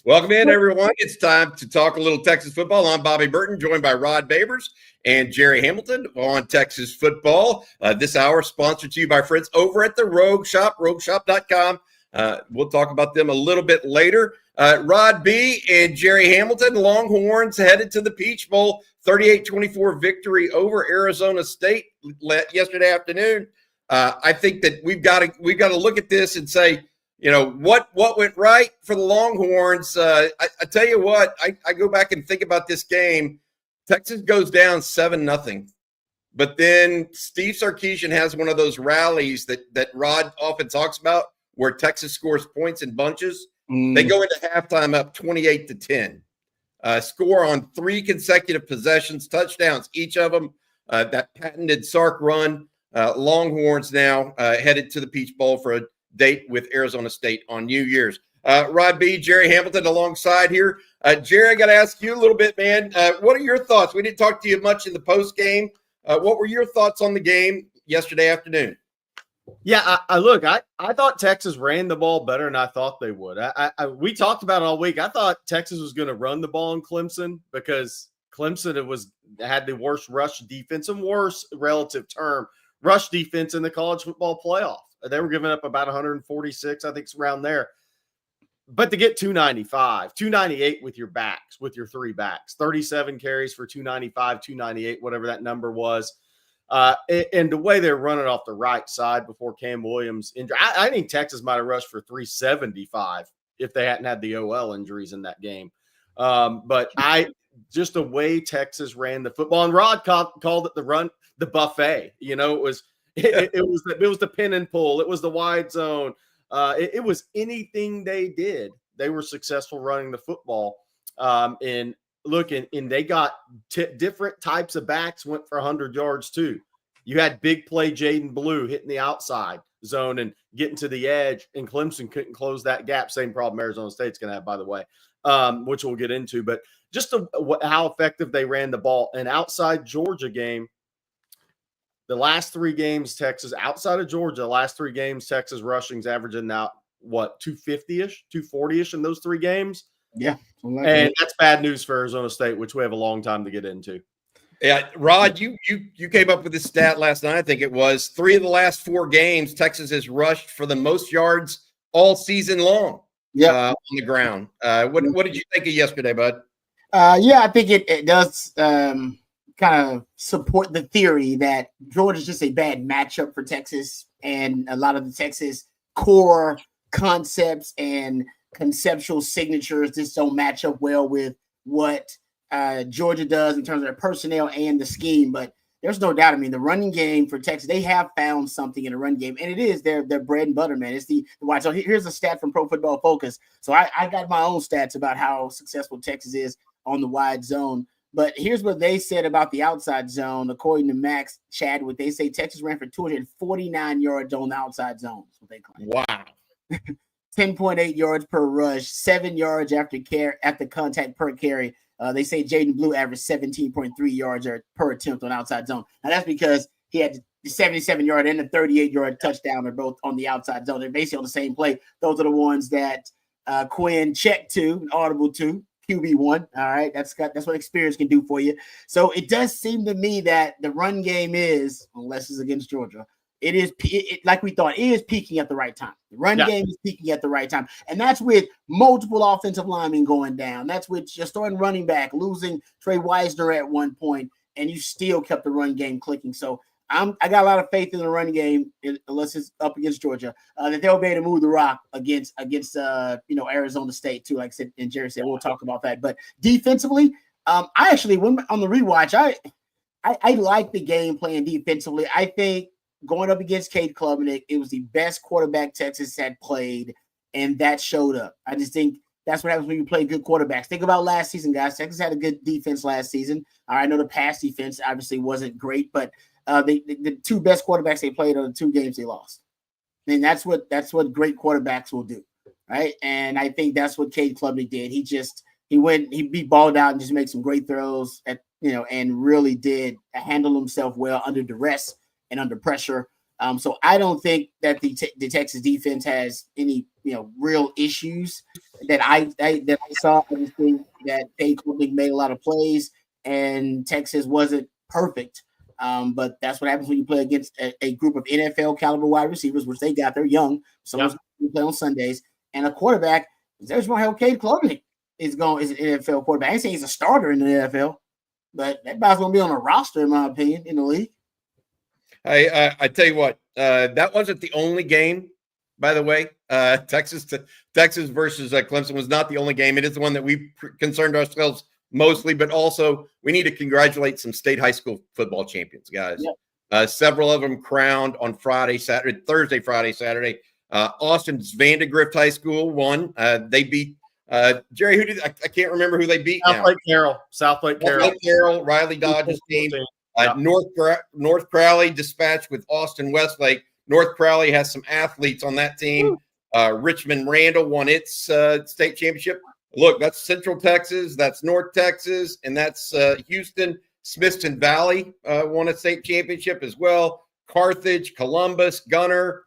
Welcome in, everyone. It's time to talk a little Texas football. I'm Bobby Burton, joined by Rod Babers and Jerry Hamilton on Texas football. This hour sponsored to you by friends over at the Rogue Shop, rogueshop.com. We'll talk about them a little bit later. Rod B. and Jerry Hamilton, Longhorns headed to the Peach Bowl, 38-24 victory over Arizona State yesterday afternoon. I think that we've got to look at this and say, you know, what went right for the Longhorns? I tell you what, I go back and think about this game. Texas goes down 7-0. But then Steve Sarkisian has one of those rallies that Rod often talks about where Texas scores points in bunches. They go into halftime up 28-10. Score on 3 consecutive possessions, touchdowns, each of them. That patented Sark run. Longhorns now headed to the Peach Bowl for a date with Arizona State on New Year's. Rod B., Jerry Hamilton alongside here. Jerry, I got to ask you a little bit, man. What are your thoughts? We didn't talk to you much in the post game. What were your thoughts on the game yesterday afternoon? Yeah, I thought Texas ran the ball better than I thought they would. We talked about it all week. I thought Texas was going to run the ball in Clemson because Clemson had the worst rush defense and worst relative term rush defense in the college football playoff. They were giving up about 146, I think it's around there. But to get 295, 298 with your backs, with your 3 backs, 37 carries for 295, 298, whatever that number was. And the way they're running off the right side before Cam Williams injured, I think Texas might have rushed for 375 if they hadn't had the OL injuries in that game. But just the way Texas ran the football, and Rod called it the buffet. You know, it was the pin and pull. It was the wide zone. It was anything they did. They were successful running the football. And they got different types of backs went for 100 yards too. You had big play Jaden Blue hitting the outside zone and getting to the edge, and Clemson couldn't close that gap. Same problem Arizona State's going to have, by the way, which we'll get into. But just how effective they ran the ball. And outside Georgia game, the last 3 games, Texas, outside of Georgia, the last 3 games, Texas rushing's averaging out, 250-ish, 240-ish in those 3 games? Yeah. And that's bad news for Arizona State, which we have a long time to get into. Yeah, Rod, you came up with this stat last night. I think it was 3 of the last 4 games, Texas has rushed for the most yards all season long on the ground. What did you think of yesterday, bud? I think it does kind of support the theory that Georgia's just a bad matchup for Texas, and a lot of the Texas core concepts and conceptual signatures just don't match up well with what Georgia does in terms of their personnel and the scheme. But there's no doubt. I mean, the running game for Texas, they have found something in the run game, and it is their bread and butter, man. It's the wide. So here's a stat from Pro Football Focus. So I got my own stats about how successful Texas is on the wide zone. But here's what they said about the outside zone. According to Max Chadwick, they say Texas ran for 249 yards on the outside zone. That's what they claim. Wow. 10.8 yards per rush, 7 yards after contact per carry. They say Jaden Blue averaged 17.3 yards per attempt on outside zone. Now, that's because he had the 77-yard and the 38-yard touchdown are both on the outside zone. They're basically on the same play. Those are the ones that Quinn checked to, audible to, QB1. All right, that's what experience can do for you. So it does seem to me that the run game is, unless it's against Georgia, it is like we thought. It is peaking at the right time. The run game is peaking at the right time, and that's with multiple offensive linemen going down. That's with just starting running back, losing Trey Wisner at one point, and you still kept the run game clicking. So I got a lot of faith in the run game, unless it's up against Georgia, that they'll be able to move the rock against Arizona State too. Like I said, and Jerry said, we'll talk about that. But defensively, I actually went on the rewatch. I like the game plan defensively. I think going up against Cade Klubnik, it was the best quarterback Texas had played, and that showed up. I just think that's what happens when you play good quarterbacks. Think about last season, guys. Texas had a good defense last season. I know the pass defense obviously wasn't great, but the 2 best quarterbacks they played are the 2 games they lost. And that's what great quarterbacks will do, right? And I think that's what Cade Klubnik did. He beat balled out and just made some great throws and really did handle himself well under duress and under pressure. So I don't think that the Texas defense has any real issues that I saw. I just think that Tate made a lot of plays, and Texas wasn't perfect. But that's what happens when you play against a group of NFL caliber wide receivers, which they got. They're young. Someone's going to play on Sundays, and a quarterback. There's more help. Cade Klubnik is an NFL quarterback. I ain't saying he's a starter in the NFL, but that guy's going to be on a roster, in my opinion, in the league. I tell you what, that wasn't the only game, by the way. Texas versus Clemson was not the only game. It is the one that we concerned ourselves mostly, but also we need to congratulate some state high school football champions, guys. Yep. Several of them crowned on Thursday, Friday, Saturday. Austin's Vandegrift High School won. They beat Jerry. I can't remember who they beat. South Lake Carroll. Riley Dodge's team. North Crowley dispatched with Austin Westlake. North Crowley has some athletes on that team. Richmond Randall won its state championship. Look, that's Central Texas, that's North Texas, and that's Houston. Smithton Valley won a state championship as well. Carthage, Columbus, Gunner.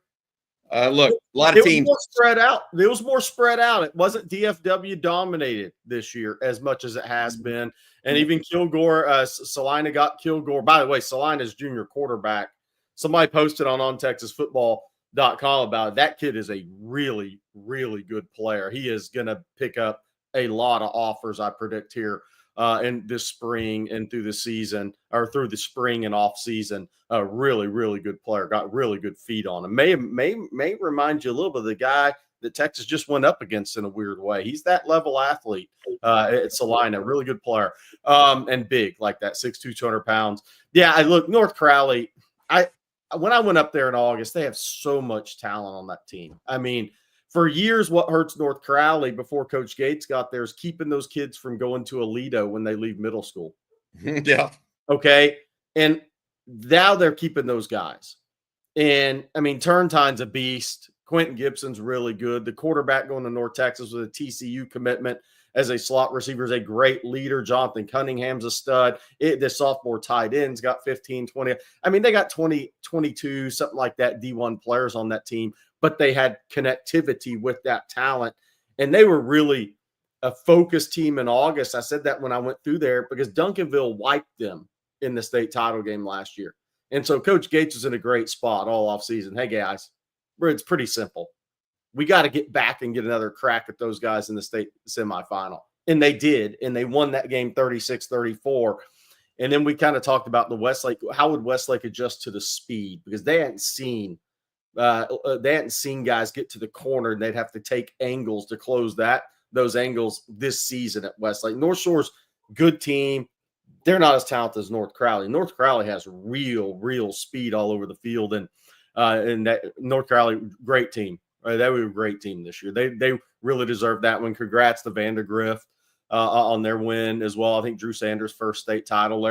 Look, a lot of teams. It was more spread out. It wasn't DFW dominated this year as much as it has been. And even Kilgore, Salina got Kilgore. By the way, Salina's junior quarterback. Somebody posted on OnTexasFootball.com about it. That kid is a really, really good player. He is going to pick up a lot of offers, I predict, here in this spring and through the season, or through the spring and off season. A really, really good player. Got really good feet on him. May remind you a little bit of the guy that Texas just went up against in a weird way. He's that level athlete at Salina, really good player, and big like that, 6'2", 200 pounds. Yeah, I look, North Crowley, when I went up there in August, they have so much talent on that team. I mean, for years, what hurts North Crowley before Coach Gates got there is keeping those kids from going to Aledo when they leave middle school. Yeah. Okay. And now they're keeping those guys. And, I mean, Turntine's a beast. Quentin Gibson's really good. The quarterback going to North Texas with a TCU commitment as a slot receiver is a great leader. Jonathan Cunningham's a stud. The sophomore tight end's got 15, 20. I mean, they got 20, 22, something like that, D1 players on that team, but they had connectivity with that talent. And they were really a focused team in August. I said that when I went through there because Duncanville wiped them in the state title game last year. And so Coach Gates was in a great spot all offseason. Hey, guys, it's pretty simple. We got to get back and get another crack at those guys in the state semifinal. And they did. And they won that game 36-34. And then we kind of talked about the Westlake. How would Westlake adjust to the speed? Because they hadn't seen guys get to the corner, and they'd have to take angles to close those angles this season at Westlake. North Shore's good team. They're not as talented as North Crowley. North Crowley has real speed all over the field, and that North Crowley, great team. They were a great team this year. They really deserved that one. Congrats to Vandegrift on their win as well. I think Drew Sanders' first state title.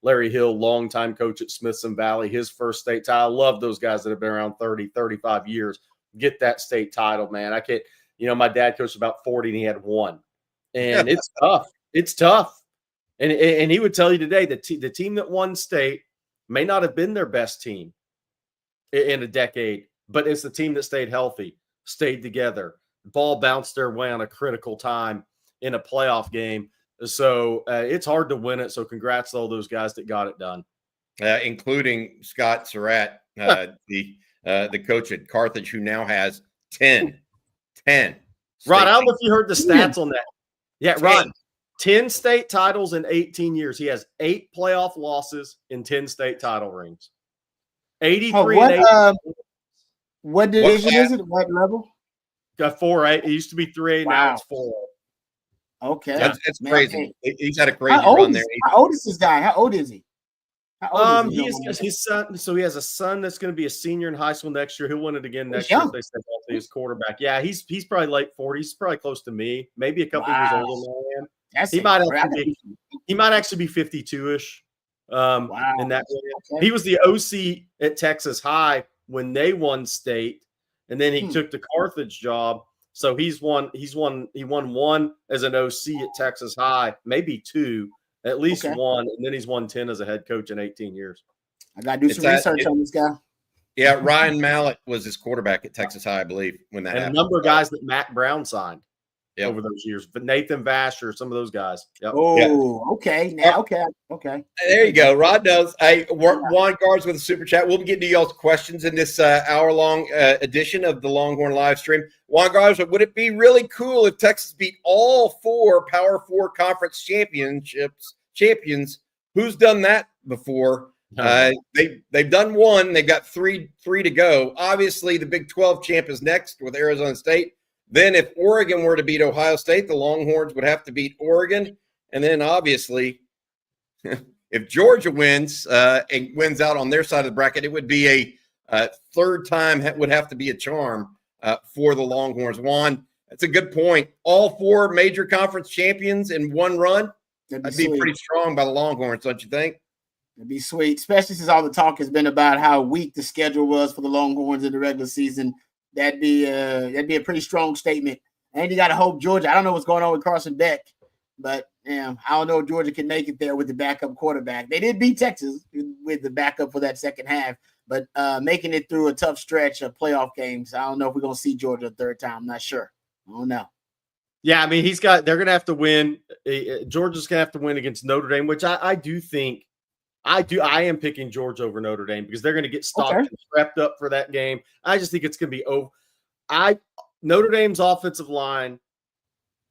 Larry Hill, longtime coach at Smithson Valley, his first state title. Love those guys that have been around 30, 35 years. Get that state title, man. I can't. My dad coached about 40 and he had one. And it's tough. It's tough. And he would tell you today that the team that won state may not have been their best team in a decade, but it's the team that stayed healthy, stayed together. Ball bounced their way on a critical time in a playoff game. So it's hard to win it. So congrats to all those guys that got it done. Including Scott Surratt, the coach at Carthage, who now has 10. Rod, I don't know if you heard the stats on that. Yeah, Rod. 10 state titles in 18 years. He has 8 playoff losses in 10 state title rings. 83 and 8. What division is it? What level? Got 4-8. It used to be 3-8. Wow. Now it's 4. Okay. That's crazy. He's had a crazy run there. How old is this guy? How old is he? His son. So he has a son that's going to be a senior in high school next year. He'll win it again next year. They said his quarterback. Yeah, he's probably late 40s. He's probably close to me. Maybe a couple years older than I am. He might actually be 52-ish. In that way. He was the OC at Texas High when they won state, and then he took the Carthage job. So he won one as an OC at Texas High, maybe 2, at least 1, and then he's won 10 as a head coach in 18 years. I gotta do some research on this guy. Yeah, Ryan Mallett was his quarterback at Texas High, I believe, when that And happened. a number of guys that Matt Brown signed Yep. over those years, but Nathan Vasher, some of those guys. Yep. Oh, okay. Now, okay. There you go. Rod knows. Hey, Juan Guards with a super chat. We'll be getting to y'all's questions in this hour-long edition of the Longhorn Livestream. Juan Guards, would it be really cool if Texas beat all 4 Power 4 conference champions? Who's done that before? They've done one. They've got three to go. Obviously, the Big 12 champ is next with Arizona State. Then if Oregon were to beat Ohio State, the Longhorns would have to beat Oregon. And then obviously, if Georgia wins and wins out on their side of the bracket, it would be a third time would have to be a charm for the Longhorns. Juan, that's a good point. All 4 major conference champions in one run. That'd be pretty strong by the Longhorns, don't you think? It'd be sweet, especially since all the talk has been about how weak the schedule was for the Longhorns in the regular season. That'd be a pretty strong statement. And you got to hope Georgia. I don't know what's going on with Carson Beck, but I don't know if Georgia can make it there with the backup quarterback. They did beat Texas with the backup for that second half, but making it through a tough stretch of playoff games, I don't know if we're going to see Georgia a third time. I'm not sure. I don't know. Yeah, I mean, they're going to have to win. Georgia's going to have to win against Notre Dame, which I do think. I am picking Georgia over Notre Dame because they're going to get stocked and prepped up for that game. I just think it's going to be over. Notre Dame's offensive line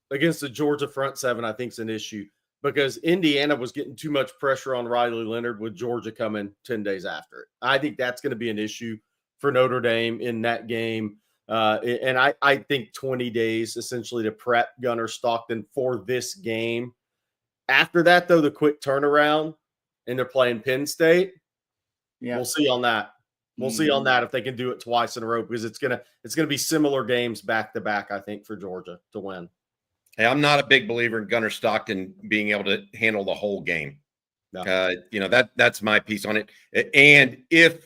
against the Georgia front seven, I think, is an issue because Indiana was getting too much pressure on Riley Leonard with Georgia coming 10 days after it. I think that's going to be an issue for Notre Dame in that game. And I think 20 days essentially to prep Gunnar Stockton for this game. After that, though, the quick turnaround, and they're playing Penn State. Yeah, we'll see on that. We'll see on that if they can do it twice in a row because it's gonna be similar games back to back. I think for Georgia to win. Hey, I'm not a big believer in Gunnar Stockton being able to handle the whole game. No. That's my piece on it. And if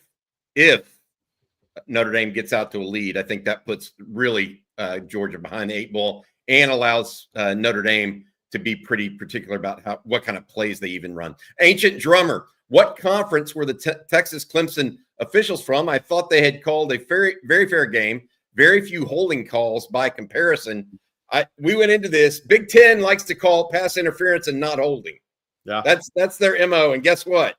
Notre Dame gets out to a lead, I think that puts really Georgia behind the 8 ball and allows Notre Dame to be pretty particular about what kind of plays they even run. Ancient Drummer, what conference were the Texas Clemson officials from? I thought they had called a very, very fair game, very few holding calls by comparison. We went into this. Big Ten likes to call pass interference and not holding. Yeah, that's their MO. And guess what?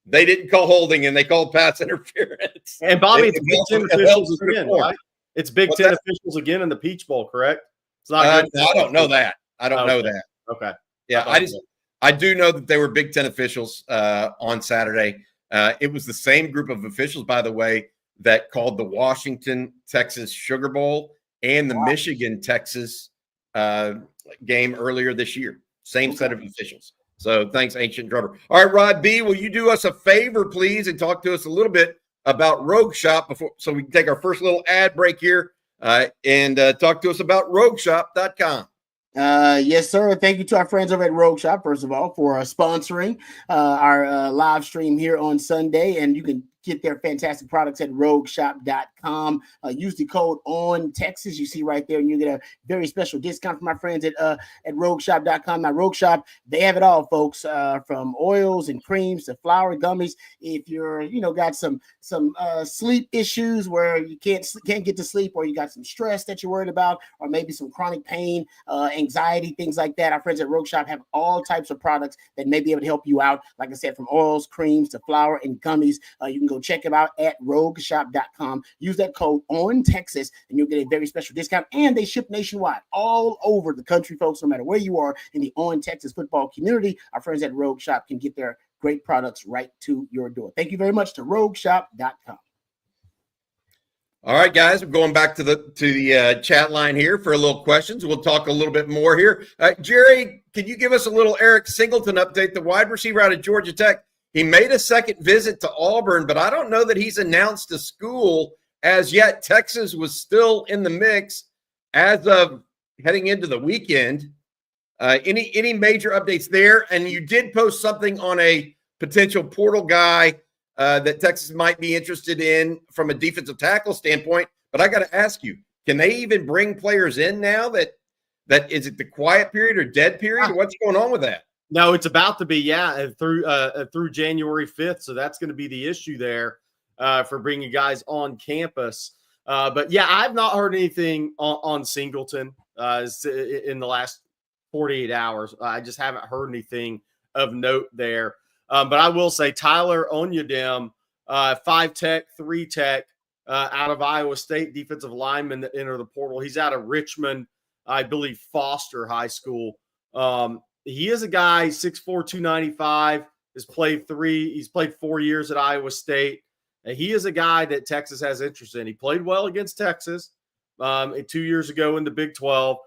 They didn't call holding and they called pass interference. And Bobby, it's Big Ten officials again, right? It's Big Ten officials again in the Peach Bowl, correct? It's not. I don't know that. I don't know that. Okay. Yeah, I do know that they were Big Ten officials on Saturday. It was the same group of officials, by the way, that called the Washington Texas Sugar Bowl and the Michigan Texas game earlier this year. Same set of officials. So thanks, Ancient Drummer. All right, Rod B, will you do us a favor, please, and talk to us a little bit about Rogue Shop so we can take our first little ad break here and talk to us about RogueShop.com. Yes, sir. Thank you to our friends over at Rogue Shop, first of all, for sponsoring our live stream here on Sunday. And you can get their fantastic products at RogueShop.com. Use the code ONTexas. You see right there, and you get a very special discount from my friends at RogueShop.com. Now, Rogue Shop, they have it all, folks, from oils and creams to flour, gummies. If you're, got some sleep issues where you can't get to sleep, or you got some stress that you're worried about, or maybe some chronic pain, anxiety, things like that, our friends at Rogue Shop have all types of products that may be able to help you out. Like I said, from oils, creams to flour and gummies. You can go check them out at RogueShop.com. Use that code ONTexas, and you'll get a very special discount. And they ship nationwide, all over the country, folks. No matter where you are in the On Texas football community, our friends at Rogue Shop can get their great products right to your door. Thank you very much to RogueShop.com. All right, guys, we're going back to the chat line here for a little questions. We'll talk a little bit more here. Jerry, can you give us a little Eric Singleton update, the wide receiver out of Georgia Tech? He made a second visit to Auburn, but I don't know that he's announced a school as yet. Texas was still in the mix as of heading into the weekend. Any major updates there? And you did post something on a potential portal guy that Texas might be interested in from a defensive tackle standpoint. But I got to ask you, can they even bring players in now that is it the quiet period or dead period? What's going on with that? No, it's about to be, through January 5th. So that's going to be the issue there. for bringing guys on campus. But yeah, I've not heard anything on Singleton in the last 48 hours. I just haven't heard anything of note there. But I will say Tyler Onyedem, 5-tech, 3-tech, out of Iowa State, defensive lineman that entered the portal. He's out of Richmond, I believe, Foster High School. He is a guy, 6'4", 295, he's played 4 years at Iowa State. He is a guy that Texas has interest in. He played well against Texas 2 years ago in the Big 12.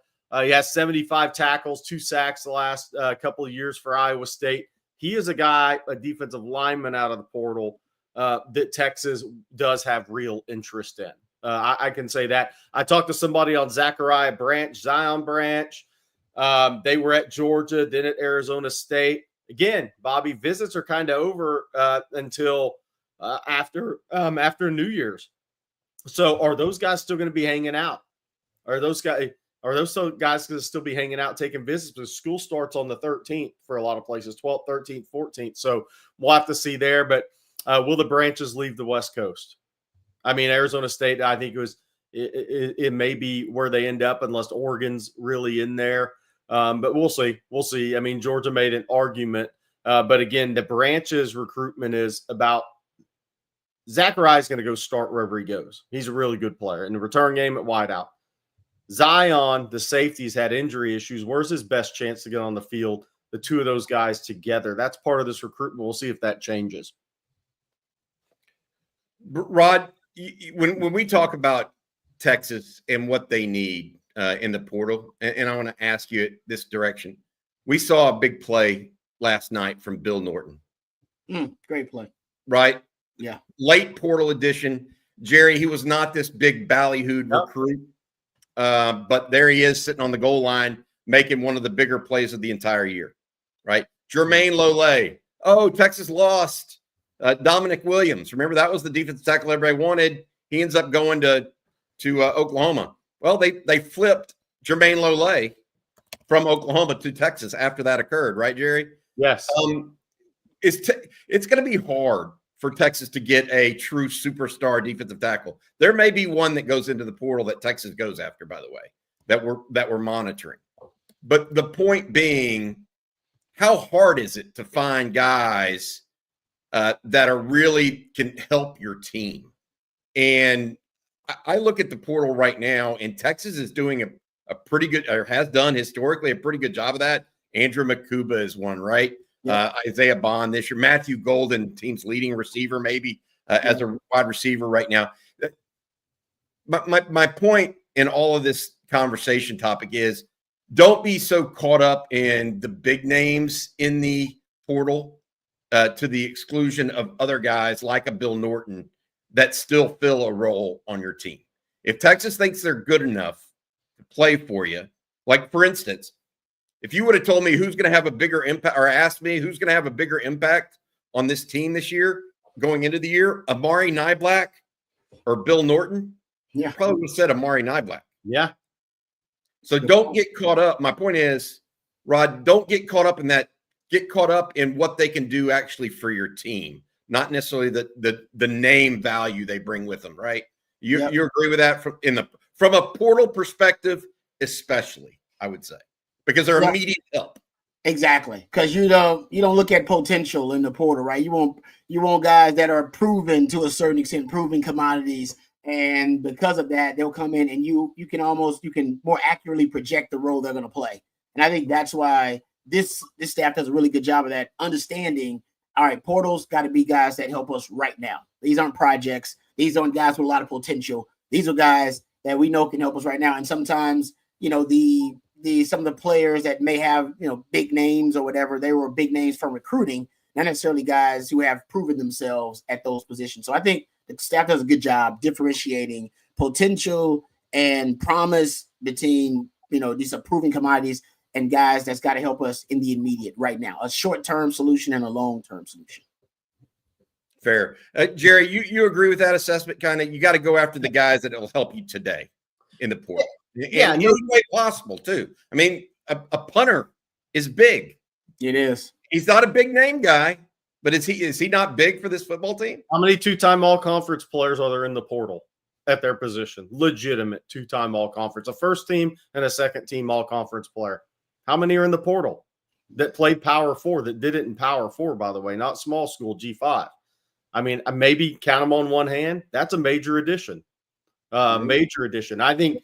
He has 75 tackles, 2 sacks the last couple of years for Iowa State. He is a guy, a defensive lineman out of the portal that Texas does have real interest in. I can say that. I talked to somebody on Zion Branch. They were at Georgia, then at Arizona State. Again, Bobby, visits are kind of over until after New Year's. So are those guys still going to be hanging out? Are those guys going to still be hanging out, taking visits? Because school starts on the 13th for a lot of places, 12th, 13th, 14th. So we'll have to see there. But will the branches leave the West Coast? I mean, Arizona State, I think it may be where they end up unless Oregon's really in there. But we'll see. We'll see. I mean, Georgia made an argument. But again, the branches recruitment is about Zachariah is going to go start wherever he goes. He's a really good player. In the return game at wideout. Zion, the safeties, had injury issues. Where's his best chance to get on the field? The two of those guys together. That's part of this recruitment. We'll see if that changes. Rod, when we talk about Texas and what they need in the portal, and I want to ask you this direction. We saw a big play last night from Bill Norton. Great play. Right? Yeah. Late portal edition. Jerry, he was not this big ballyhooed recruit. But there he is sitting on the goal line, making one of the bigger plays of the entire year, right? Jermaine Lole. Oh, Texas lost. Dominic Williams. Remember, that was the defensive tackle everybody wanted. He ends up going to Oklahoma. Well, they flipped Jermaine Lole from Oklahoma to Texas after that occurred, right, Jerry? Yes. It's going to be hard for Texas to get a true superstar defensive tackle. There may be one that goes into the portal that Texas goes after, by the way, that we're monitoring. But the point being, how hard is it to find guys that are really can help your team? And I look at the portal right now, and Texas is doing a pretty good, or has done historically a pretty good job of that. Andrew Makuba is one, right? Yeah. Isaiah Bond this year. Matthew Golden, team's leading receiver, maybe as a wide receiver right now. My point in all of this conversation topic is don't be so caught up in the big names in the portal to the exclusion of other guys like a Bill Norton that still fill a role on your team. If Texas thinks they're good enough to play for you, like for instance, if you would have told me who's going to have a bigger impact, or asked me who's going to have a bigger impact on this team this year, going into the year, Amari Niblack or Bill Norton, I probably would have said Amari Niblack. Yeah. So don't get caught up. My point is, Rod, don't get caught up in that. Get caught up in what they can do actually for your team, not necessarily the name value they bring with them, right? You agree with that from a portal perspective, especially, I would say. Because they're immediate help. Exactly. Because you don't look at potential in the portal, right? You want guys that are proven to a certain extent, proven commodities, and because of that, they'll come in and you can more accurately project the role they're going to play. And I think that's why this staff does a really good job of that, understanding. All right, portals got to be guys that help us right now. These aren't projects. These aren't guys with a lot of potential. These are guys that we know can help us right now. And sometimes, some of the players that may have, big names or whatever, they were big names from recruiting, not necessarily guys who have proven themselves at those positions. So I think the staff does a good job differentiating potential and promise between, these are proven commodities and guys that's got to help us in the immediate right now, a short-term solution and a long-term solution. Fair. Jerry, you agree with that assessment? Kind of, you got to go after the guys that will help you today in the portal. Yeah, any way possible too. I mean, a punter is big. It is. He's not a big name guy, But is he not big for this football team? How many two-time all-conference players are there in the portal at their position? Legitimate two-time all-conference, a first team and a second team all-conference player. How many are in the portal that played Power 4, that did it in Power 4, by the way, not small school, G5? I mean, maybe count them on one hand. That's a major addition. Major addition. I think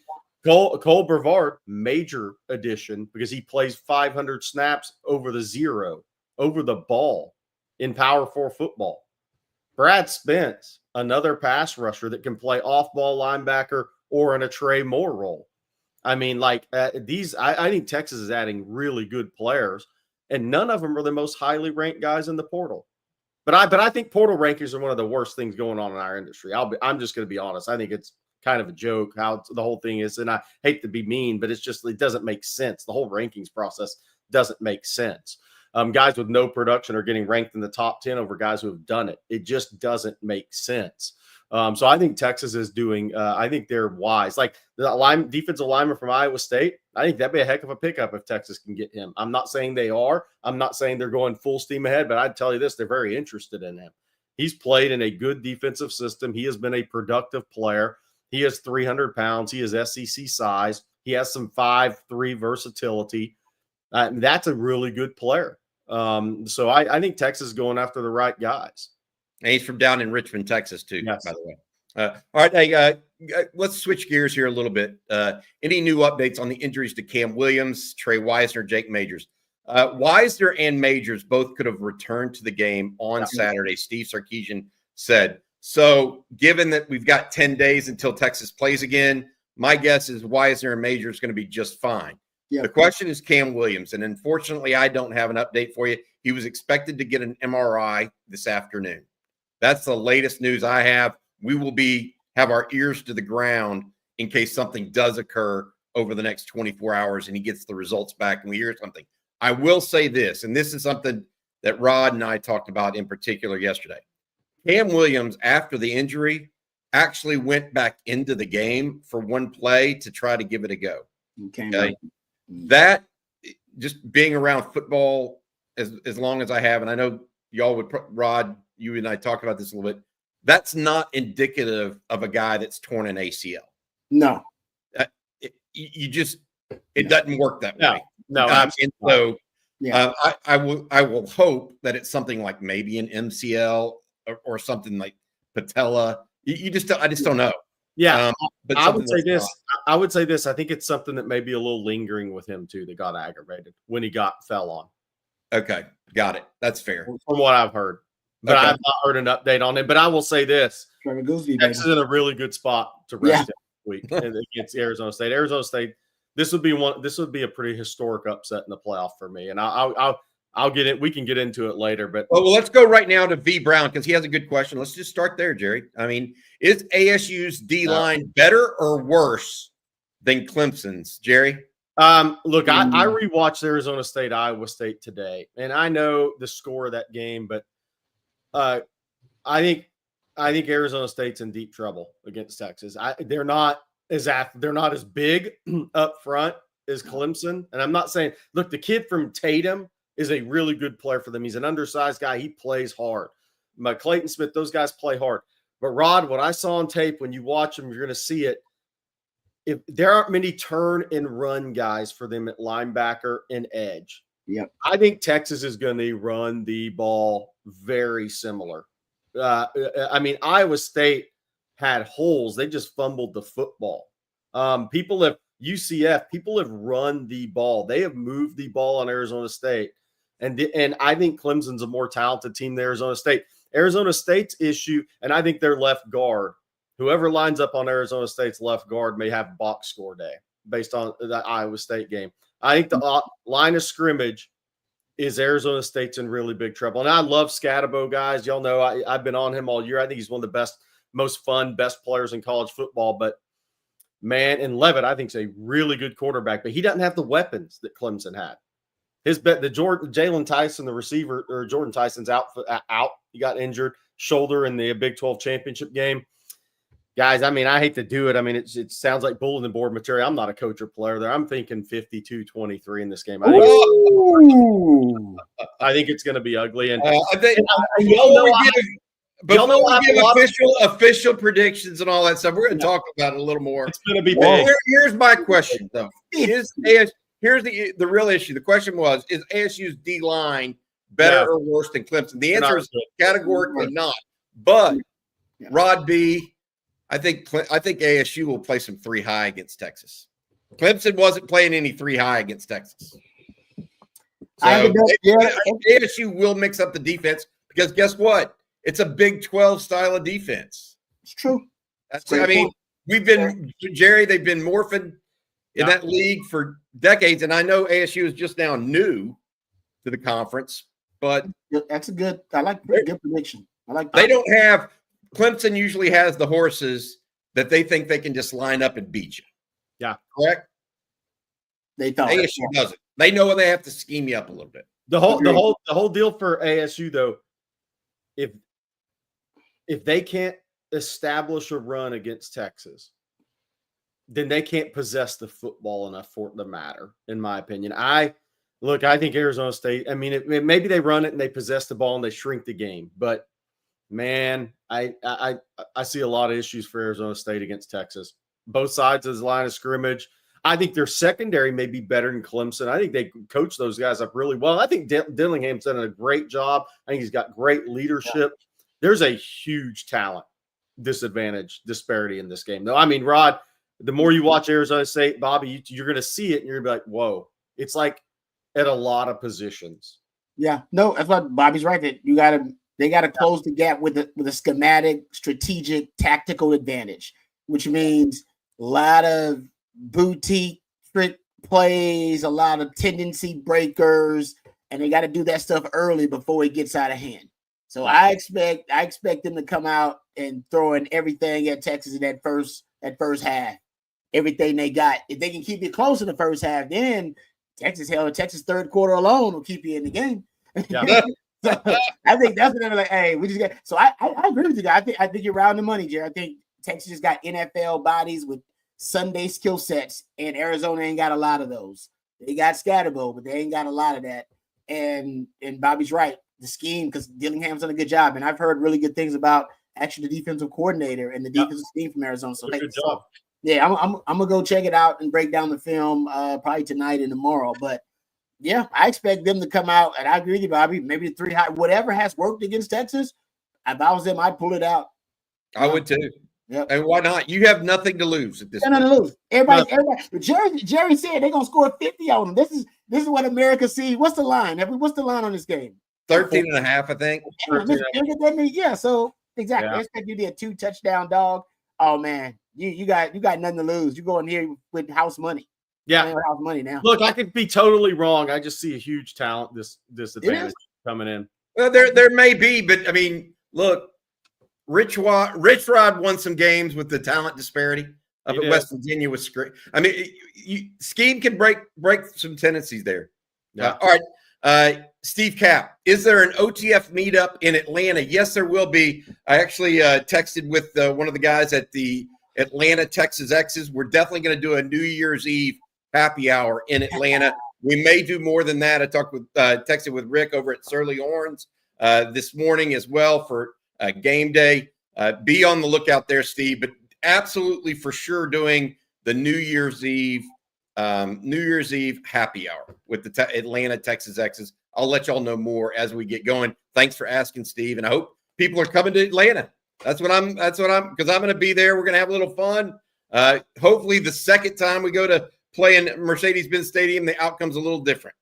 Cole Brevard, major addition, because he plays 500 snaps over the ball in Power 4 football. Brad Spence, another pass rusher that can play off-ball linebacker or in a Trey Moore role. I mean, I think Texas is adding really good players, and none of them are the most highly ranked guys in the portal. But I think portal rankings are one of the worst things going on in our industry. I'm just going to be honest. I think it's kind of a joke how the whole thing is, and I hate to be mean, but it doesn't make sense. The whole rankings process doesn't make sense. Guys with no production are getting ranked in the top 10 over guys who have done it. It just doesn't make sense. So I think Texas is doing, I think they're wise. Like the defensive lineman from Iowa State, I think that'd be a heck of a pickup if Texas can get him. I'm not saying they are. I'm not saying they're going full steam ahead, but I'd tell you this, they're very interested in him. He's played in a good defensive system. He has been a productive player. He is 300 pounds. He is SEC size. He has some 5'3" versatility. That's a really good player. So I think Texas is going after the right guys. And he's from down in Richmond, Texas, too, yes. By the way. All right, hey, let's switch gears here a little bit. Any new updates on the injuries to Cam Williams, Trey Wisner, Jake Majors? Wisner and Majors both could have returned to the game on Saturday, Steve Sarkisian said. So given that we've got 10 days until Texas plays again, my guess is Wisner and Majors going to be just fine. Yeah. The question is Cam Williams, and unfortunately, I don't have an update for you. He was expected to get an MRI this afternoon. That's the latest news I have. We will have our ears to the ground in case something does occur over the next 24 hours and he gets the results back and we hear something. I will say this, and this is something that Rod and I talked about in particular yesterday. Cam Williams, after the injury, actually went back into the game for one play to try to give it a go. Okay. That, just being around football as long as I have, and I know y'all would, Rod, you and I talked about this a little bit, that's not indicative of a guy that's torn an ACL. No. It doesn't work that way. No. And so I will hope that it's something like maybe an MCL or something like patella. I just don't know. Yeah. But I would say this. I think it's something that may be a little lingering with him too, that got aggravated when he fell on. Okay. Got it. That's fair. From what I've heard. But I've not heard an update on it. But I will say this. Texas is in a really good spot to rest week against Arizona State. Arizona State, this would be a pretty historic upset in the playoff for me. And I'll get it. We can get into it later. But well, let's go right now to V Brown because he has a good question. Let's just start there, Jerry. I mean, is ASU's D line better or worse than Clemson's, Jerry? Look, I rewatched Arizona State, Iowa State today, and I know the score of that game, but I think Arizona State's in deep trouble against Texas. They're not as big up front as Clemson, and I'm not saying. Look, the kid from Tatum is a really good player for them. He's an undersized guy. He plays hard. Clayton Smith, those guys play hard. But Rod, what I saw on tape, when you watch them, you're going to see it. If there aren't many turn and run guys for them at linebacker and edge. Yep. I think Texas is going to run the ball very similar. I mean, Iowa State had holes. They just fumbled the football. People have run the ball. They have moved the ball on Arizona State. And I think Clemson's a more talented team than Arizona State. Arizona State's issue, and I think their left guard, whoever lines up on Arizona State's left guard may have box score day based on the Iowa State game. I think the line of scrimmage is Arizona State's in really big trouble. And I love Scatabo, guys. Y'all know I've been on him all year. I think he's one of the best, most fun, best players in college football. But, man, and Levitt, I think, is a really good quarterback. But he doesn't have the weapons that Clemson had. Jalen Tyson, the receiver, or Jordan Tyson's out. He got injured, shoulder in the Big 12 championship game. Guys, I mean, I hate to do it. I mean, it sounds like bulletin board material. I'm not a coach or player there. I'm thinking 52-23 in this game. I think it's going to be ugly. And I think y'all know before we give official predictions and all that stuff, we're going to talk about it a little more. It's going to be big. Here's my question, though. Here's the real issue. The question was, is ASU's D-line better or worse than Clemson? The answer is categorically not. But, Rod B., I think ASU will play some 3 high against Texas. Clemson wasn't playing any 3 high against Texas. So ASU will mix up the defense because guess what? It's a Big 12 style of defense. It's true. They've been morphing in that league for decades, and I know ASU is just now new to the conference, but that's good prediction. I like that. They don't have Clemson usually has the horses that they think they can just line up and beat you. Yeah. Correct? They thought ASU doesn't. They know they have to scheme you up a little bit. The whole deal for ASU though, if they can't establish a run against Texas, then they can't possess the football enough for it to matter, in my opinion. I think Arizona State, I mean, maybe they run it and they possess the ball and they shrink the game, but man, I see a lot of issues for Arizona State against Texas. Both sides of the line of scrimmage. I think their secondary may be better than Clemson. I think they coach those guys up really well. I think Dillingham's done a great job. I think he's got great leadership. There's a huge talent disparity in this game. Though, I mean, Rod, the more you watch Arizona State, Bobby, you're going to see it and you're going to be like, whoa. It's like at a lot of positions. Yeah. No, that's what Bobby's right. That they got to close the gap with a schematic, strategic, tactical advantage, which means a lot of boutique trick plays, a lot of tendency breakers, and they got to do that stuff early before it gets out of hand. So I expect them to come out and throw in everything at Texas in that first half, everything they got. If they can keep it close in the first half, then Texas third quarter alone will keep you in the game. Yeah. So I think that's what they're like. Hey, we just got. So I agree with you guys. I think you're around the money, Jerry. I think Texas just got NFL bodies with Sunday skill sets, and Arizona ain't got a lot of those. They got Scatterbo, but they ain't got a lot of that. And Bobby's right. The scheme, because Dillingham's done a good job, and I've heard really good things about actually the defensive coordinator and the defensive scheme from Arizona. So good job. Yeah, I'm gonna go check it out and break down the film probably tonight and tomorrow. But yeah, I expect them to come out, and I agree with you, Bobby. Maybe the 3 high, whatever has worked against Texas. If I was them, I'd pull it out. I would too. Yep. And why not? You have nothing to lose at this point. Nothing to lose. Everybody. Jerry said they're gonna score 50 on them. This is what America sees. What's the line? What's the line on this game? 13.5, I think. Yeah, so exactly. I expect you to be a 2-touchdown dog. Oh man, you got nothing to lose. You go in here with house money. Yeah, house money now. Look, I could be totally wrong. I just see a huge talent disadvantage coming in. Well, there may be, but I mean, look, Rich Rod won some games with the talent disparity up at West Virginia with great. I mean, scheme can break some tendencies there. Yeah. All right. Steve Cap, is there an OTF meetup in Atlanta? Yes, there will be. I actually texted with one of the guys at the Atlanta Texas X's. We're definitely going to do a New Year's Eve happy hour in Atlanta. We may do more than that. I texted with Rick over at Surly Horns this morning as well for game day. Be on the lookout there, Steve. But absolutely for sure doing the New Year's Eve happy hour with the Atlanta Texas X's. I'll let y'all know more as we get going. Thanks for asking, Steve. And I hope people are coming to Atlanta. Because I'm going to be there. We're going to have a little fun. Hopefully the second time we go to play in Mercedes-Benz Stadium, the outcome's a little different.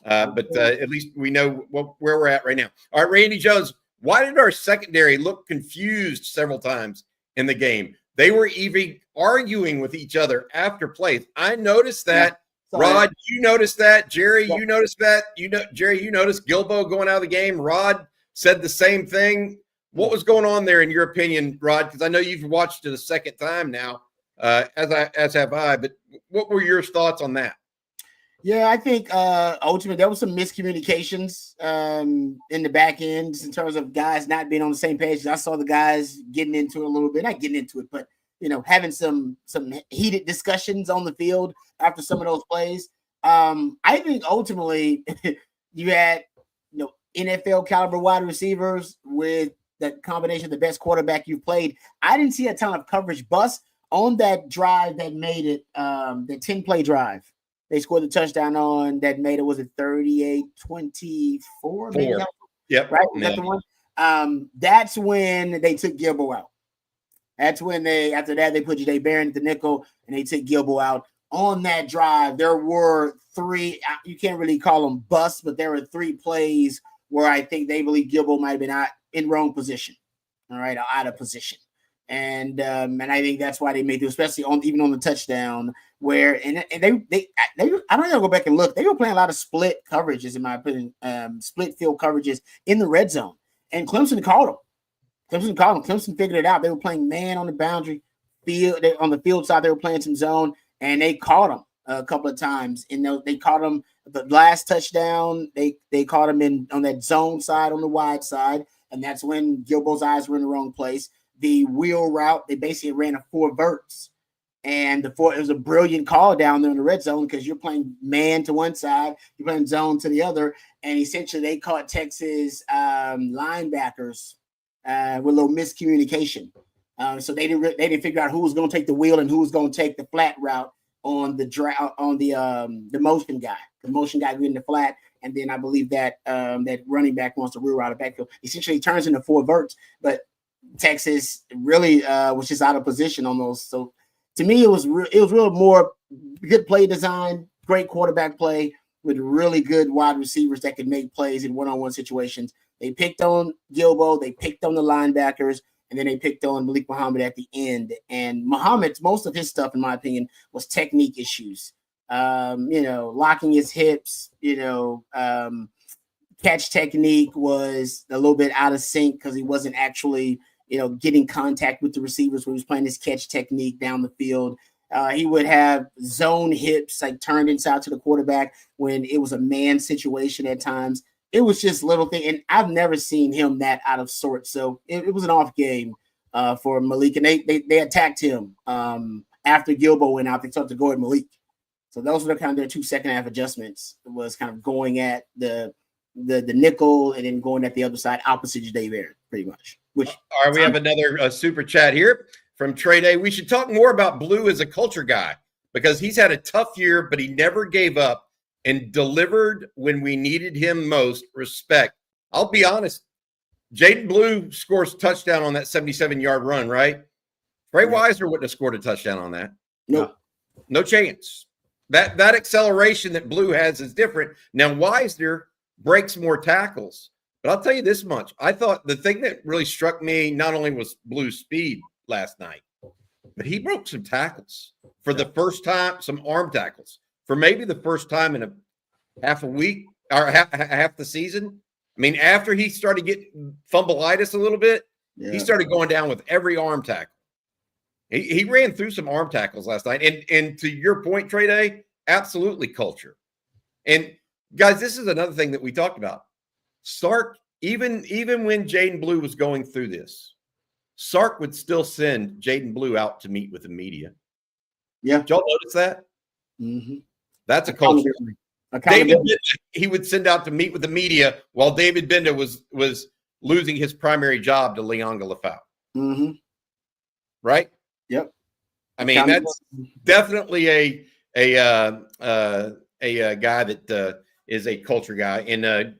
But at least we know where we're at right now. All right, Randy Jones, why did our secondary look confused several times in the game? They were even arguing with each other after plays. I noticed that. Rod, you noticed that. Jerry, you noticed that. Jerry, you noticed Gilbo going out of the game. Rod said the same thing. What was going on there in your opinion, Rod? Because I know you've watched it a second time now, as have I. But what were your thoughts on that? Yeah, I think ultimately there was some miscommunications in the back end in terms of guys not being on the same page. I saw the guys getting into it a little bit, not getting into it, but having some heated discussions on the field after some of those plays. I think ultimately you had NFL caliber wide receivers with that combination of the best quarterback you've played. I didn't see a ton of coverage bust on that drive that made it the 10-play drive. They scored the touchdown on that made it, was it 38-24? Maybe? Yep. Right? Was that the one? That's when they took Gilbo out. That's when after that, they put Jadae Barron at the nickel and they took Gilbo out. On that drive, there were 3, you can't really call them busts, but there were 3 plays where I think they believe Gilbo might have been out in wrong position. All right, out of position. And I think that's why they made it, especially even on the touchdown where they I don't know, go back and look. They were playing a lot of split coverages, in my opinion, split field coverages in the red zone. And Clemson called them. Clemson figured it out. They were playing man on the boundary field. On the field side, they were playing some zone, and they caught them a couple of times. And they caught them the last touchdown. They caught them on that zone side, on the wide side, and that's when Gilbo's eyes were in the wrong place. The wheel route, they basically ran a 4 verts, and it was a brilliant call down there in the red zone because you're playing man to one side, you're playing zone to the other, and essentially they caught Texas linebackers with a little miscommunication. So they didn't figure out who was going to take the wheel and who was going to take the flat route on the motion guy. The motion guy getting the flat, and then I believe that that running back wants to wheel out of backfield. Essentially, it turns into 4 verts, but Texas really was just out of position on those. So to me, it was real more good play design, great quarterback play with really good wide receivers that could make plays in one-on-one situations. They picked on Gilbo, they picked on the linebackers, and then they picked on Malik Muhammad at the end. And Muhammad's, most of his stuff, in my opinion, was technique issues. Locking his hips, catch technique was a little bit out of sync because he wasn't actually, getting contact with the receivers when he was playing his catch technique down the field. He would have zone hips like turned inside to the quarterback when it was a man situation at times. It was just little thing, and I've never seen him that out of sorts. So it was an off game for Malik, and they attacked him after Gilbo went out. They started to go at Malik. So those were kind of their 2 second half adjustments. It was kind of going at the nickel and then going at the other side opposite Jadae Barron, pretty much. All right, we have another super chat here from Trey Day. We should talk more about Blue as a culture guy because he's had a tough year, but he never gave up and delivered when we needed him most. Respect. I'll be honest. Jaden Blue scores a touchdown on that 77-yard run, right? Trey Wisner wouldn't have scored a touchdown on that. No chance. That acceleration that Blue has is different. Now, Wisner breaks more tackles. But I'll tell you this much. I thought the thing that really struck me not only was Blue's speed last night, but he broke some tackles for the first time, some arm tackles for maybe the first time in a half a week or half the season. I mean, after he started getting fumbleitis a little bit, he started going down with every arm tackle. He ran through some arm tackles last night. And to your point, Trey Day, absolutely culture. And guys, this is another thing that we talked about. Sark, even when Jaden Blue was going through this, Sark would still send Jaden Blue out to meet with the media. Yeah. Did y'all notice that? Mm-hmm. That's a culture. David Benda, he would send out to meet with the media while David Benda was losing his primary job to Leonga Lafau. Mm-hmm. Right? Yep. I mean, that's definitely a guy that is a culture guy. And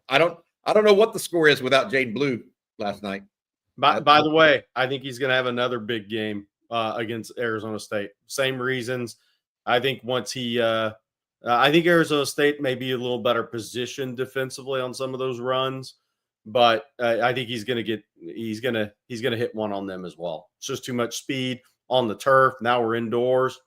I don't know what the score is without Jaden Blue last night. By the way, I think he's going to have another big game against Arizona State. Same reasons. I think once I think Arizona State may be a little better positioned defensively on some of those runs, but I think he's going to hit one on them as well. It's just too much speed on the turf. Now we're indoors.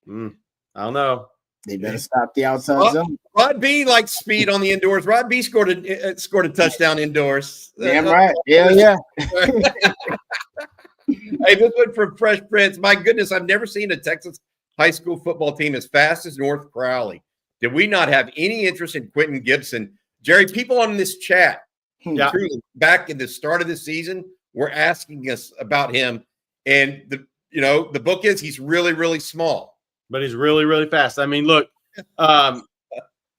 I don't know. They better stop the outside zone. Rod B likes speed on the indoors. Rod B scored a touchdown indoors. Damn right. Yeah. Hey, this one from Fresh Prince. My goodness, I've never seen a Texas high school football team as fast as North Crowley. Did we not have any interest in Quentin Gibson? Jerry, people on this chat, truly, back in the start of the season, were asking us about him. And the book is he's really, really small. But he's really, really fast. I mean, look, I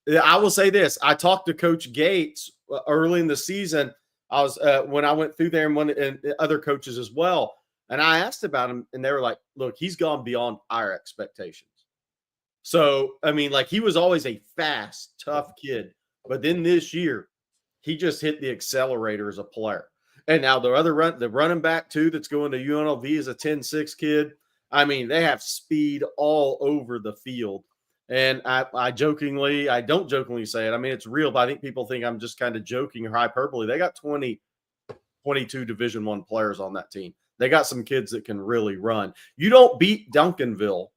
will say this. I talked to Coach Gates early in the season. I was when I went through there and other coaches as well. And I asked about him, and they were like, look, he's gone beyond our expectations. So, I mean, like, he was always a fast, tough kid. But then this year, he just hit the accelerator as a player. And now the running back, too, that's going to UNLV is a 10-6 kid. I mean, they have speed all over the field. And I don't jokingly say it. I mean, it's real, but I think people think I'm just kind of joking or hyperbole. They got 22 Division I players on that team. They got some kids that can really run. You don't beat Duncanville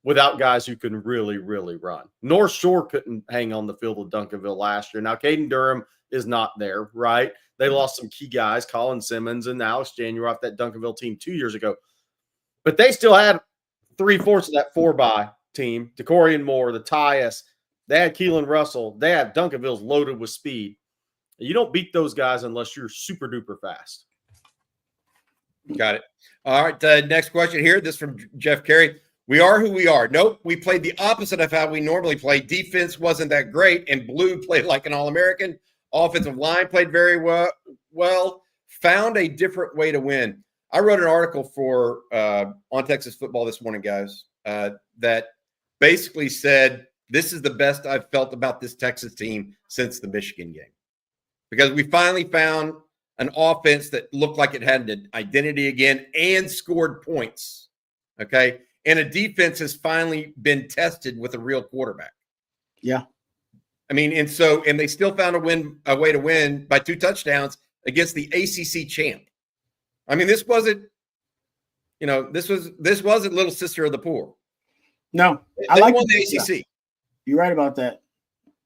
without guys who can really, really run. North Shore couldn't hang on the field with Duncanville last year. Now, Caden Durham is not there, right? They lost some key guys, Colin Simmons and Alex January off that Duncanville team 2 years ago. But they still had 3/4 of that 4x team, DeCorian Moore, the Tyus. They had Keelan Russell. They had Duncanville's loaded with speed. You don't beat those guys unless you're super duper fast. Got it. All right. Next question here. This from Jeff Carey. We are who we are. Nope. We played the opposite of how we normally play. Defense wasn't that great, and Blue played like an All-American. Offensive line played very well. Found a different way to win. I wrote an article for on Texas football this morning, guys, that basically said this is the best I've felt about this Texas team since the Michigan game, because we finally found an offense that looked like it had an identity again and scored points. Okay. And a defense has finally been tested with a real quarterback. Yeah. I mean, and they still found a way to win by 2 touchdowns against the ACC champ. I mean, this wasn't little sister of the poor. No, I like the ACC. You're right about that.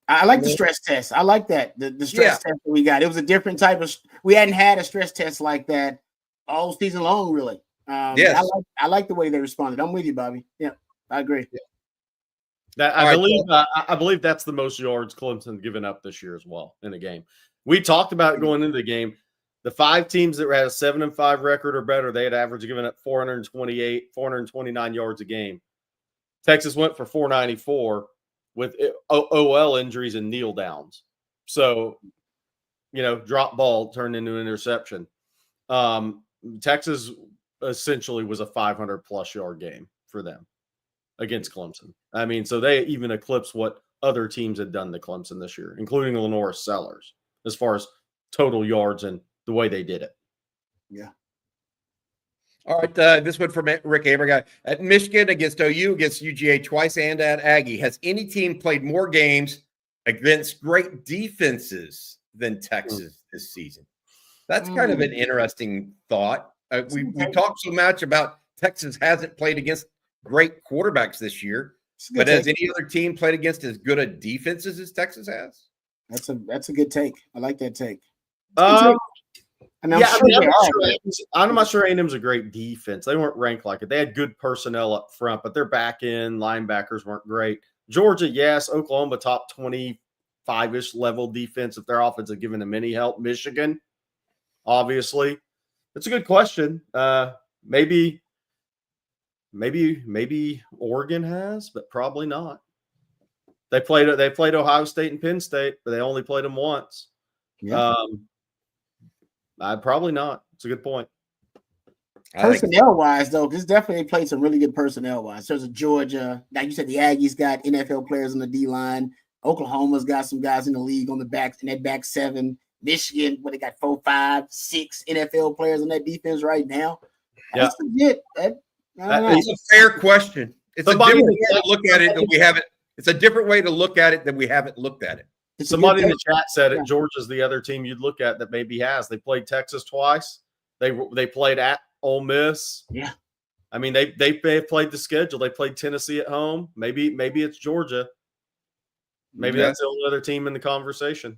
I like the stress test. I like that. The stress test that we got. It was a different type of – we hadn't had a stress test like that all season long, really. Yes. I like the way they responded. I'm with you, Bobby. Yeah, I agree. Yeah. I believe that's the most yards Clemson given up this year as well in a game. We talked about it going into the game. The 5 teams that had a 7-5 record or better, they had average giving up 428, 429 yards a game. Texas went for 494 with OL injuries and kneel downs. So, drop ball turned into an interception. Texas essentially was a 500-plus yard game for them against Clemson. I mean, so they even eclipsed what other teams had done to Clemson this year, including Lenore Sellers, as far as total yards and the way they did it. Yeah. All right. This one from Rick Aberguy. At Michigan against OU, against UGA twice, and at Aggie. Has any team played more games against great defenses than Texas this season? That's kind of an interesting thought. We talked so much about Texas hasn't played against great quarterbacks this year, but has any other team played against as good a defenses as Texas has? That's a good take. I like that take. I'm not sure A&M's a great defense. They weren't ranked like it. They had good personnel up front, but their back end linebackers weren't great. Georgia, yes. Oklahoma, top 25-ish level defense if their offense had given them any help. Michigan, obviously. It's a good question. Maybe Oregon has, but probably not. They played Ohio State and Penn State, but they only played them once. Yeah. Probably not. It's a good point. Personnel-wise, though, this definitely played some really good personnel-wise. There's a Georgia. Like you said, the Aggies got NFL players on the D-line. Oklahoma's got some guys in the league on the back, in that back 7. Michigan, they got 4, 5, 6 NFL players on that defense right now. That's legit. It's a fair question. It's a different way to look at it than we haven't. It's a different way to look at it than we haven't looked at it. Somebody in the chat said it. Georgia's the other team you'd look at that maybe has. They played Texas twice. They played at Ole Miss. Yeah. I mean, they played the schedule. They played Tennessee at home. Maybe it's Georgia. Maybe that's the only other team in the conversation.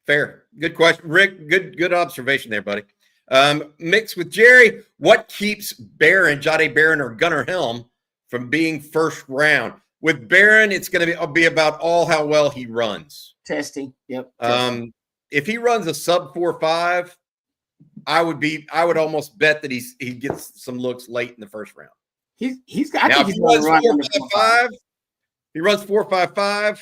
Fair. Good question. Rick, good observation there, buddy. Mixed with Jerry, what keeps Jade Barron or Gunnar Helm from being first round? With Barron, it's going to be about how well he runs. Testing. Yep. If he runs a sub 4.5, I would almost bet that he gets some looks late in the first round. I think he's going to run under 4.5. He runs 4.55.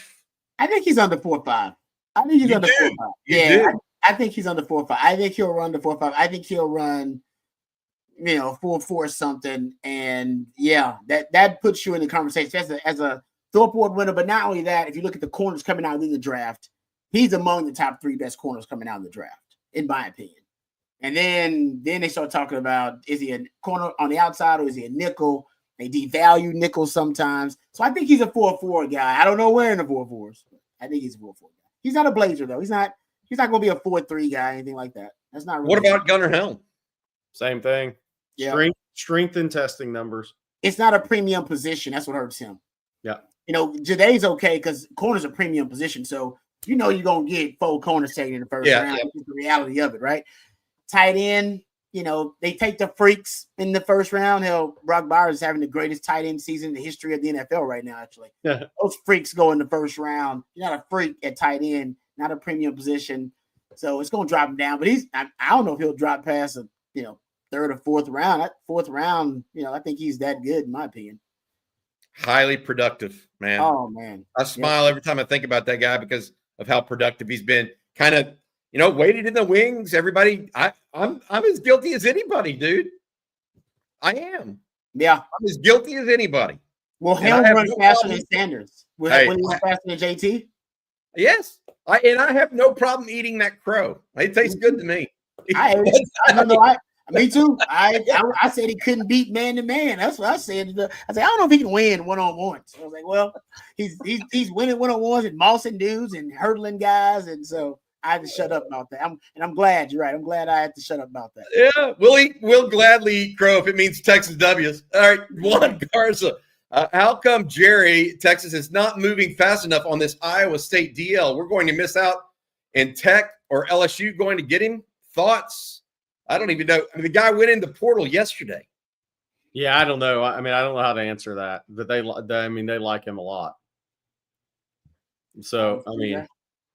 I think he's under 4.5. I think he's under 4.5. Yeah, I think he's under 4.5. I think he'll run the 4.5. I think he'll run, 4.4 something. And yeah, that puts you in the conversation as a Thorpe Award winner. But not only that, if you look at the corners coming out in the draft, he's among the top 3 best corners coming out in the draft, in my opinion. And then they start talking about, is he a corner on the outside or is he a nickel? They devalue nickels sometimes. So I think he's a 4.4 guy. I don't know where in the 4.4s. I think he's a 4.4 guy. He's not a blazer, though. He's not going to be a 4.3 guy, anything like that. That's not really. What about Gunnar Helm? Same thing. Yeah. Strength and testing numbers. It's not a premium position. That's what hurts him. Yeah. Jaday's okay because corner's a premium position. So you're going to get 4 corners taken in the first round. Yeah. It's the reality of it, right? Tight end, they take the freaks in the first round. Hell, Brock Bowers is having the greatest tight end season in the history of the NFL right now, actually. Yeah. Those freaks go in the first round. You're not a freak at tight end, not a premium position. So it's going to drop him down. But I don't know if he'll drop past a, 3rd or 4th round. That 4th round, I think he's that good, in my opinion. Highly productive, man. Oh, man. I smile every time I think about that guy because of how productive he's been. Kind of, waited in the wings. Everybody, I'm as guilty as anybody, dude. I am. Yeah. I'm as guilty as anybody. Well, Helm runs faster than Sanders. Will he run faster than JT? Yes. I have no problem eating that crow. It tastes good to me. Me too. I said he couldn't beat man to man. That's what I said. I said I don't know if he can win one-on-ones. I was like, well, he's winning one-on-ones and mossing dudes and hurdling guys, and so I had to shut up about that. I'm glad you're right. I'm glad I had to shut up about that. Yeah, we'll gladly eat crow if it means Texas W's. All right, Juan Garza. How come Texas is not moving fast enough on this Iowa State DL? We're going to miss out, and Tech or LSU going to get him? Thoughts? I don't even know. The guy went in the portal yesterday. Yeah, I don't know. I don't know how to answer that. But they like him a lot. So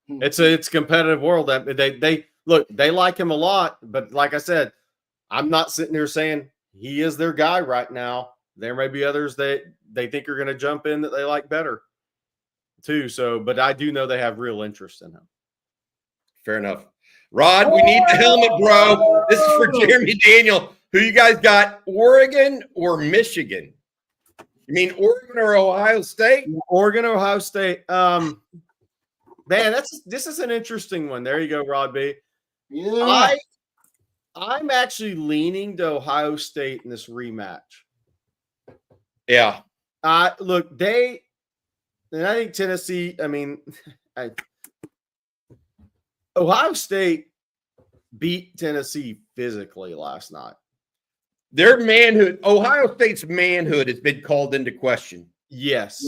it's a competitive world. That they like him a lot. But like I said, I'm not sitting here saying he is their guy right now. There may be others that they think are going to jump in that they like better too. So, but I do know they have real interest in him. Fair enough. Rod, we need the helmet, bro. This is for Jeremy Daniel. Who you guys got, Oregon or Michigan? You mean Oregon or Ohio State? Oregon or Ohio State. Man, this is an interesting one. There you go, Rod B. Yeah. I'm actually leaning to Ohio State in this rematch. Yeah. Look, I think Tennessee, Ohio State beat Tennessee physically last night. Their manhood, Ohio State's manhood has been called into question. Yes.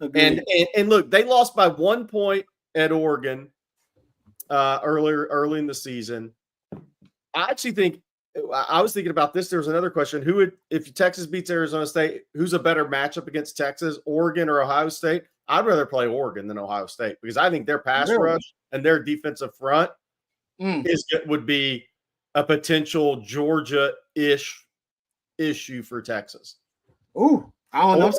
Yep. And look, they lost by 1 point at Oregon early in the season. I actually think I was thinking about this. There was another question. If Texas beats Arizona State, who's a better matchup against Texas, Oregon or Ohio State? I'd rather play Oregon than Ohio State because I think their pass rush and their defensive front would be a potential Georgia-ish issue for Texas. Ooh, I don't know.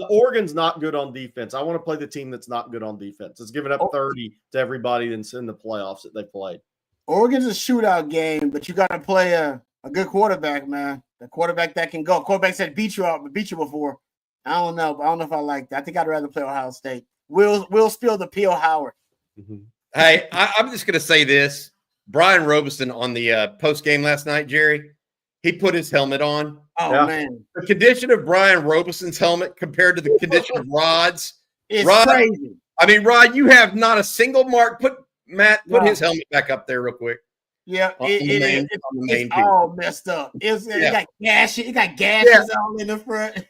Oregon's not good on defense. I want to play the team that's not good on defense. It's giving up 30 to everybody that's in the playoffs that they played. Oregon's a shootout game, but you got to play a good quarterback, man. The quarterback that can go. Quarterback said beat you before. I don't know. I don't know if I like that. I think I'd rather play Ohio State. We'll spill the Peel Howard. Mm-hmm. Hey, I'm just going to say this. Brian Robeson on the post game last night, Jerry, he put his helmet on. Oh, man. The condition of Brian Robeson's helmet compared to the condition of Rod's. It's crazy. Rod, you have not a single mark. Put his helmet back up there real quick. Yeah, it's all messed up. It got gashes all in the front.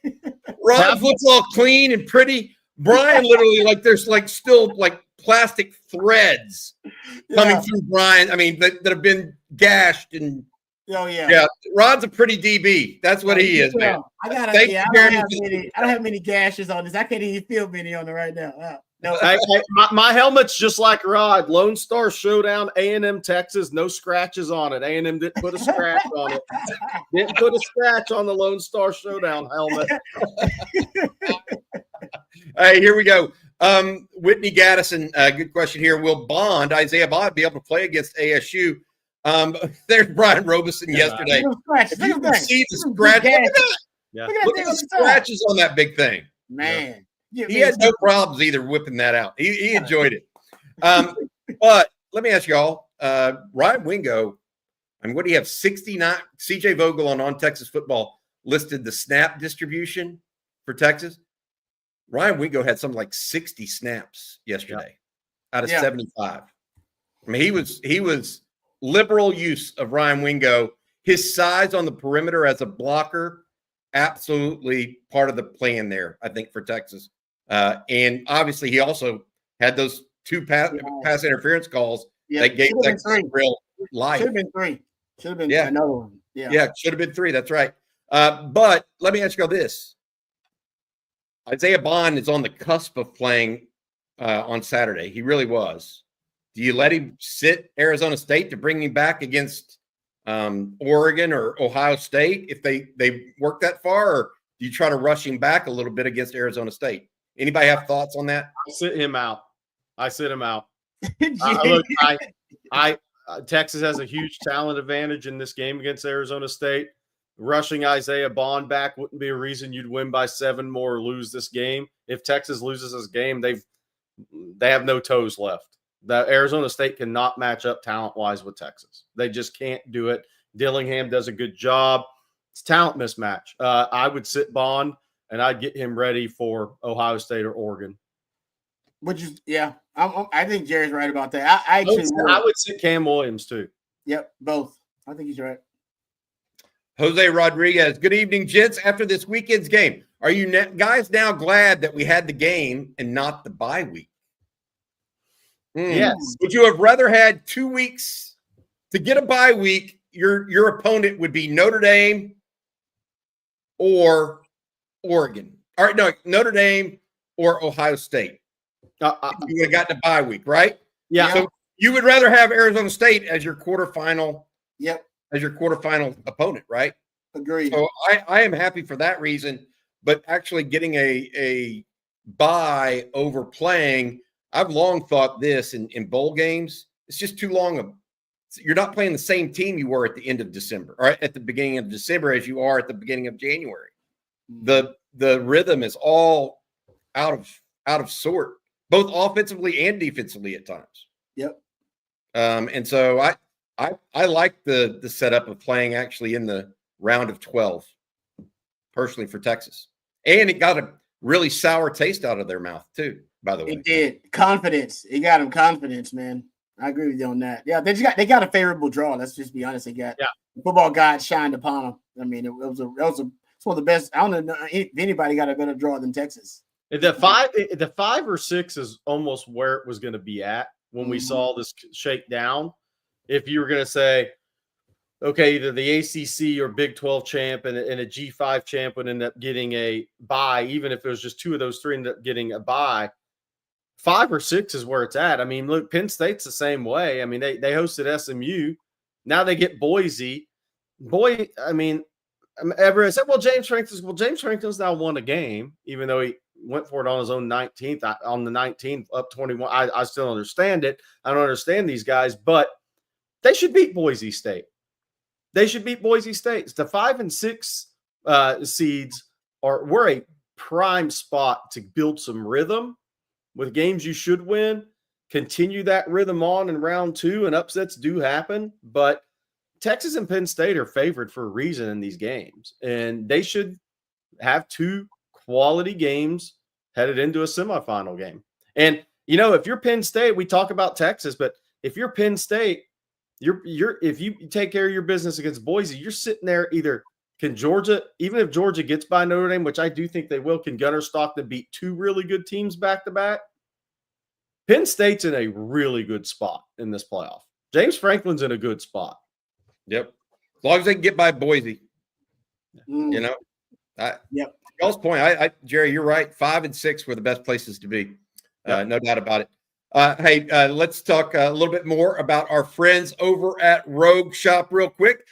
Rod looks all clean and pretty. Brian literally there's still plastic threads coming through Brian. That have been gashed and Rod's a pretty DB. That's what he is, man. I don't have many gashes on this. I can't even feel many on it right now. No. My helmet's just like Rod. Lone Star Showdown, A&M, Texas. No scratches on it. A&M didn't put a scratch on it. Didn't put a scratch on the Lone Star Showdown helmet. Hey, here we go. Whitney Gaddison, good question here. Will Isaiah Bond, be able to play against ASU? There's Brian Robeson yesterday. If you can see the scratch, look at that. Yeah. Look at the scratches on that big thing. Man. He had no problems either whipping that out. He enjoyed it. But let me ask y'all, Ryan Wingo, I mean, what do you have? 69. CJ Vogel on Texas Football listed the snap distribution for Texas. Ryan Wingo had something like 60 snaps yesterday out of 75. I mean, he was liberal use of Ryan Wingo. His size on the perimeter as a blocker, absolutely part of the plan there, I think, for Texas. And obviously, he also had those two pass interference calls that gave Texas real life. Should have been 3. Should have been another one. Yeah, should have been 3. That's right. But let me ask you all this. Isaiah Bond is on the cusp of playing on Saturday. He really was. Do you let him sit Arizona State to bring him back against Oregon or Ohio State if they work that far, or do you try to rush him back a little bit against Arizona State? Anybody have thoughts on that? I sit him out. Texas has a huge talent advantage in this game against Arizona State. Rushing Isaiah Bond back wouldn't be a reason you'd win by 7 more or lose this game. If Texas loses this game, they have no toes left. The Arizona State cannot match up talent-wise with Texas. They just can't do it. Dillingham does a good job. It's talent mismatch. I would sit Bond, and I'd get him ready for Ohio State or Oregon. I think Jerry's right about that. I would sit Cam Williams too. Yep, both. I think he's right. Jose Rodriguez, good evening, gents. After this weekend's game, are you guys now glad that we had the game and not the bye week? Yes. Would you have rather had 2 weeks to get a bye week? Your opponent would be Notre Dame or Oregon. All right, no, Notre Dame or Ohio State. You would have gotten a bye week, right? Yeah. So you would rather have Arizona State as your quarterfinal. Yep. As your quarterfinal opponent, right? Agreed. So I am happy for that reason, but actually getting a bye over playing, I've long thought this in bowl games, it's just too long. You're not playing the same team you were at the end of December or at the beginning of December as you are at the beginning of January. The rhythm is all out of sort, both offensively and defensively at times. Yep. And so I like the setup of playing actually in the round of 12, personally, for Texas. And it got a really sour taste out of their mouth, too, by the way. It did. Confidence. It got them confidence, man. I agree with you on that. Yeah, they got a favorable draw. Let's just be honest. They got football God shined upon them. I mean, it's one of the best. I don't know if anybody got a better draw than Texas. The 5 or 6 is almost where it was going to be at when we saw this shake down. If you were going to say, okay, either the ACC or Big 12 champ and a G5 champ would end up getting a bye, even if it was just 2 of those 3 end up getting a bye, 5 or 6 is where it's at. I mean, look, Penn State's the same way. I mean, they hosted SMU. Now they get Boise. Everyone said, James Franklin's now won a game, even though he went for it on his own 19th. On the 19th, up 21. I still understand it. I don't understand these guys, but they should beat Boise State. The 5 and 6 seeds were a prime spot to build some rhythm with games you should win. Continue that rhythm on in round 2, and upsets do happen. But Texas and Penn State are favored for a reason in these games, and they should have 2 quality games headed into a semifinal game. And if you're Penn State, we talk about Texas, but if you're Penn State, if you take care of your business against Boise, you're sitting there either can Georgia, even if Georgia gets by Notre Dame, which I do think they will, can Gunnar Stockton beat 2 really good teams back to back? Penn State's in a really good spot in this playoff. James Franklin's in a good spot. Yep. As long as they can get by Boise. Yep. Y'all's point, Jerry, you're right. 5 and 6 were the best places to be. Yep. No doubt about it. Hey, let's talk a little bit more about our friends over at Rogue Shop real quick.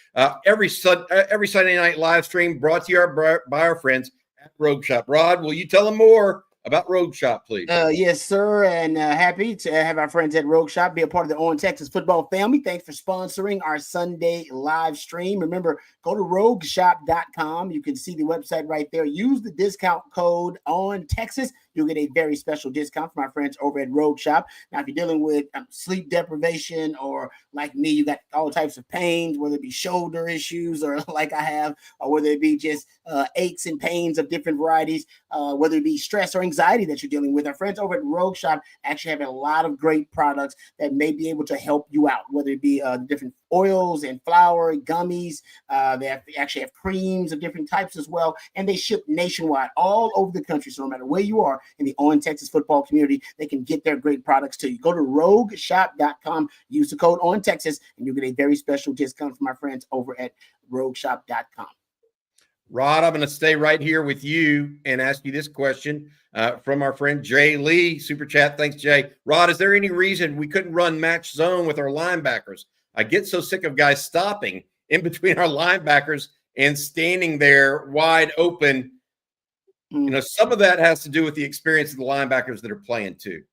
Every Sunday night live stream brought to you by our friends at Rogue Shop. Rod, will you tell them more about Rogue Shop, please? Yes, sir, and happy to have our friends at Rogue Shop be a part of the On Texas football family. Thanks for sponsoring our Sunday live stream. Remember, go to rogueshop.com. You can see the website right there. Use the discount code On Texas. You'll get a very special discount from our friends over at Rogue Shop. Now, if you're dealing with sleep deprivation, or like me, you got all types of pains, whether it be shoulder issues or like I have, or whether it be just aches and pains of different varieties, whether it be stress or anxiety that you're dealing with, our friends over at Rogue Shop actually have a lot of great products that may be able to help you out, whether it be different oils and flour, gummies. They actually have creams of different types as well, and they ship nationwide all over the country. So no matter where you are in the On Texas football community, they can get their great products to you. Go to rogueshop.com, use the code On Texas, and you'll get a very special discount from our friends over at rogueshop.com. Rod, I'm going to stay right here with you and ask you this question from our friend Jay Lee, Super Chat. Thanks, Jay. Rod, is there any reason we couldn't run match zone with our linebackers? I get so sick of guys stopping in between our linebackers and standing there wide open. You know, some of that has to do with the experience of the linebackers that are playing too.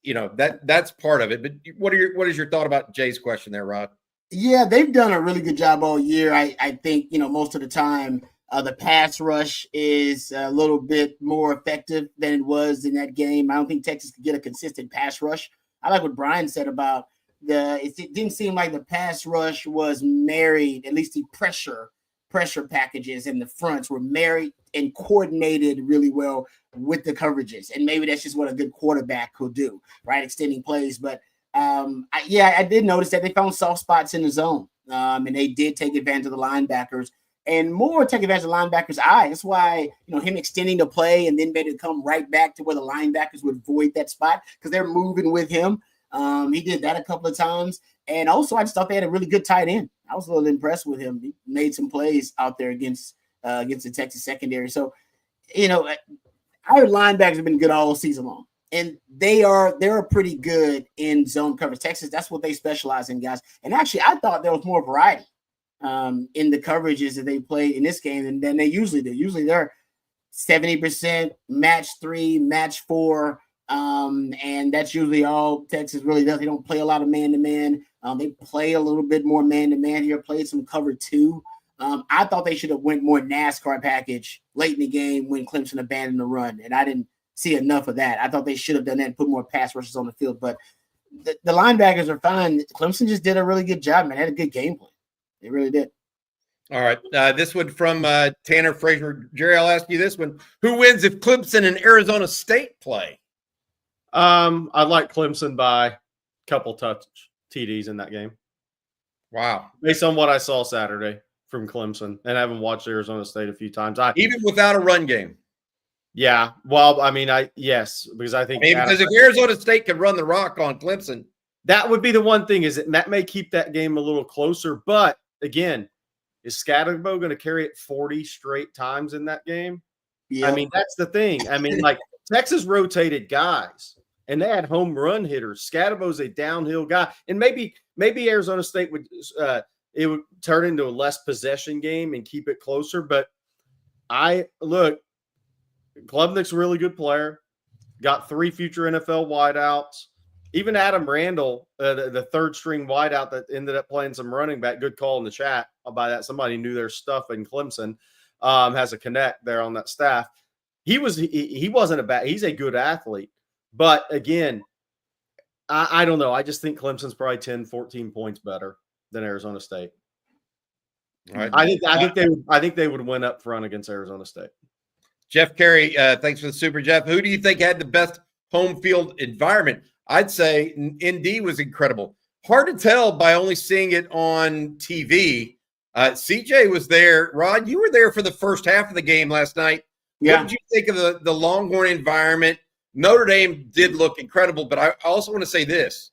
You know, that's part of it. But what is your thought about Jay's question there, Rod? Yeah, they've done a really good job all year. I think, you know, most of the time the pass rush is a little bit more effective than it was in that game. I don't think Texas could get a consistent pass rush. I like what Brian said about it didn't seem like the pass rush was married, at least the pressure packages and the fronts were married and coordinated really well with the coverages. And maybe that's just what a good quarterback could do, right? Extending plays. But I did notice that they found soft spots in the zone. And they did take advantage of the linebackers, and more take advantage of the linebackers' eye. That's why, you know, him extending the play and then made it come right back to where the linebackers would void that spot because they're moving with him. He did that a couple of times. And also, I just thought they had a really good tight end. I was a little impressed with him. He made some plays out there against the Texas secondary. So, you know, our linebackers have been good all season long. And they're pretty good in zone coverage. Texas, that's what they specialize in, guys. And actually, I thought there was more variety in the coverages that they play in this game than they usually do. Usually they're 70% match 3, match 4. And that's usually all Texas really does. They don't play a lot of man-to-man. They play a little bit more man-to-man here, played some cover 2. I thought they should have went more NASCAR package late in the game when Clemson abandoned the run, and I didn't see enough of that. I thought they should have done that and put more pass rushes on the field, but the linebackers are fine. Clemson just did a really good job, man. They had a good game plan. They really did. All right. This one from Tanner Frazier. Jerry, I'll ask you this one. Who wins if Clemson and Arizona State play? I'd like Clemson by a couple touch TDs in that game. Wow. Based on what I saw Saturday from Clemson, and I haven't watched Arizona State a few times. Even without a run game. Yeah. Well, I mean, yes, because I think because if Arizona State can run the rock on Clemson, that would be the one thing, is that may keep that game a little closer. But again, is Scatterbo going to carry it 40 straight times in that game? Yeah. I mean, that's the thing. I mean, like Texas rotated guys, and they had home run hitters. Scatterbo's a downhill guy, and maybe Arizona State would it would turn into a less possession game and keep it closer. But Klubnik's a really good player. Got 3 future NFL wideouts. Even Adam Randall, the third string wideout that ended up playing some running back. Good call in the chat by that. Somebody knew their stuff in Clemson. Has a connect there on that staff. He wasn't a bad. He's a good athlete. But again, I don't know. I just think Clemson's probably 10, 14 points better than Arizona State. All right. I think they would win up front against Arizona State. Jeff Carey, thanks for the super, Jeff. Who do you think had the best home field environment? I'd say ND was incredible. Hard to tell by only seeing it on TV. CJ was there. Rod, you were there for the first half of the game last night. Yeah. What did you think of the Longhorn environment? Notre Dame did look incredible, but I also want to say this.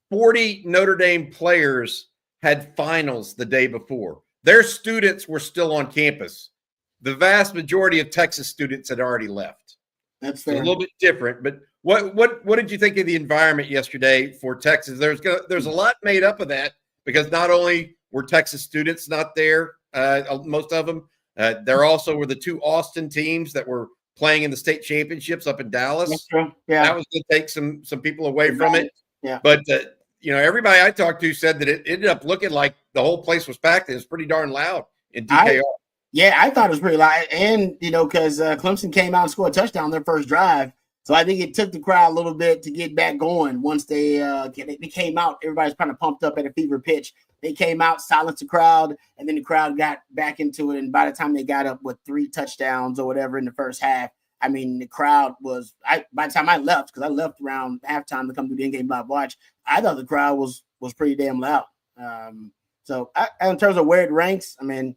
40 Notre Dame players had finals the day before. Their students were still on campus. The vast majority of Texas students had already left. That's So fair. a little bit different. But what did you think of the environment yesterday for Texas? There's a lot made up of that because not only were Texas students not there, most of them, there also were the two Austin teams that were playing in the state championships up in Dallas. That's true. Yeah. That was going to take some people away from it. Yeah. But everybody I talked to said that it ended up looking like the whole place was packed. It was pretty darn loud in DKR. I thought it was pretty loud. And, because Clemson came out and scored a touchdown their first drive. So I think it took the crowd a little bit to get back going. Once they came out, everybody's kind of pumped up at a fever pitch. They came out, silenced the crowd, and then the crowd got back into it. And by the time they got up with 3 touchdowns or whatever in the first half, I mean, the crowd was – by the time I left, because I left around halftime to come do the in-game live watch, I thought the crowd was pretty damn loud. So in terms of where it ranks, I mean,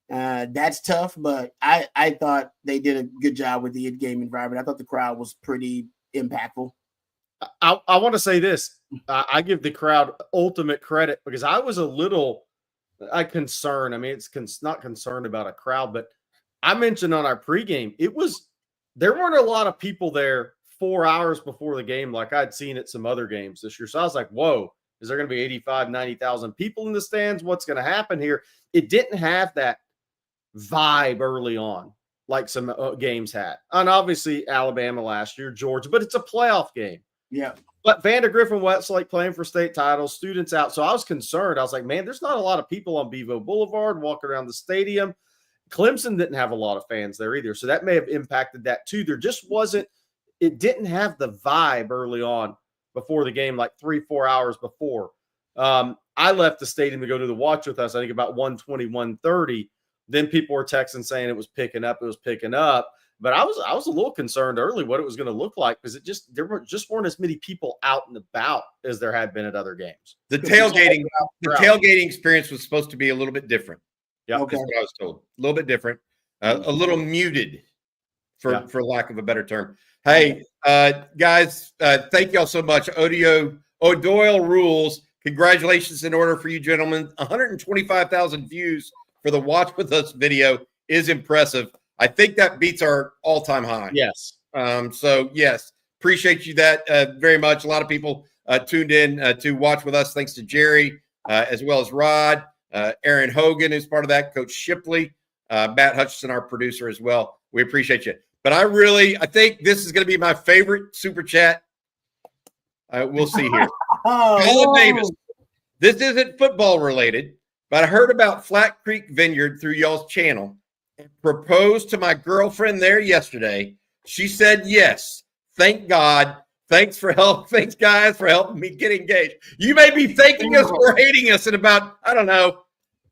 that's tough, but I thought they did a good job with the in-game environment. I thought the crowd was pretty impactful. I want to say this. I give the crowd ultimate credit because I was a little concerned. I mean, it's not concerned about a crowd, but I mentioned on our pregame, there weren't a lot of people there 4 hours before the game like I'd seen at some other games this year. So I was like, whoa, is there going to be 85, 90,000 people in the stands? What's going to happen here? It didn't have that vibe early on like some games had. And obviously Alabama last year, Georgia, but it's a playoff game. Yeah. But Vandergriff and Westlake playing for state titles, students out. So I was concerned. I was like, man, there's not a lot of people on Bevo Boulevard walking around the stadium. Clemson didn't have a lot of fans there either. So that may have impacted that too. There just wasn't – it didn't have the vibe early on before the game, like 3-4 hours before. I left the stadium to go to the watch with us, I think about 1:20, 1:30. Then people were texting saying it was picking up. But I was a little concerned early what it was going to look like because there weren't as many people out and about as there had been at other games. The tailgating experience was supposed to be a little bit different. Yeah, okay. That's what I was told. A little bit different, a little muted, for lack of a better term. Hey, guys, thank y'all so much. O'Doyle Rules. Congratulations in order for you gentlemen. 125,000 views for the Watch With Us video is impressive. I think that beats our all-time high. Yes. So, yes, appreciate you that very much. A lot of people tuned in to Watch With Us, thanks to Jerry, as well as Rod, Aaron Hogan, who's part of that, Coach Shipley, Matt Hutchinson, our producer as well. We appreciate you. But I think this is going to be my favorite super chat. We'll see here. Colin Davis. This isn't football related, but I heard about Flat Creek Vineyard through y'all's channel and proposed to my girlfriend there yesterday. She said yes. Thank God. Thanks guys for helping me get engaged. You may be thanking us or hating us in about,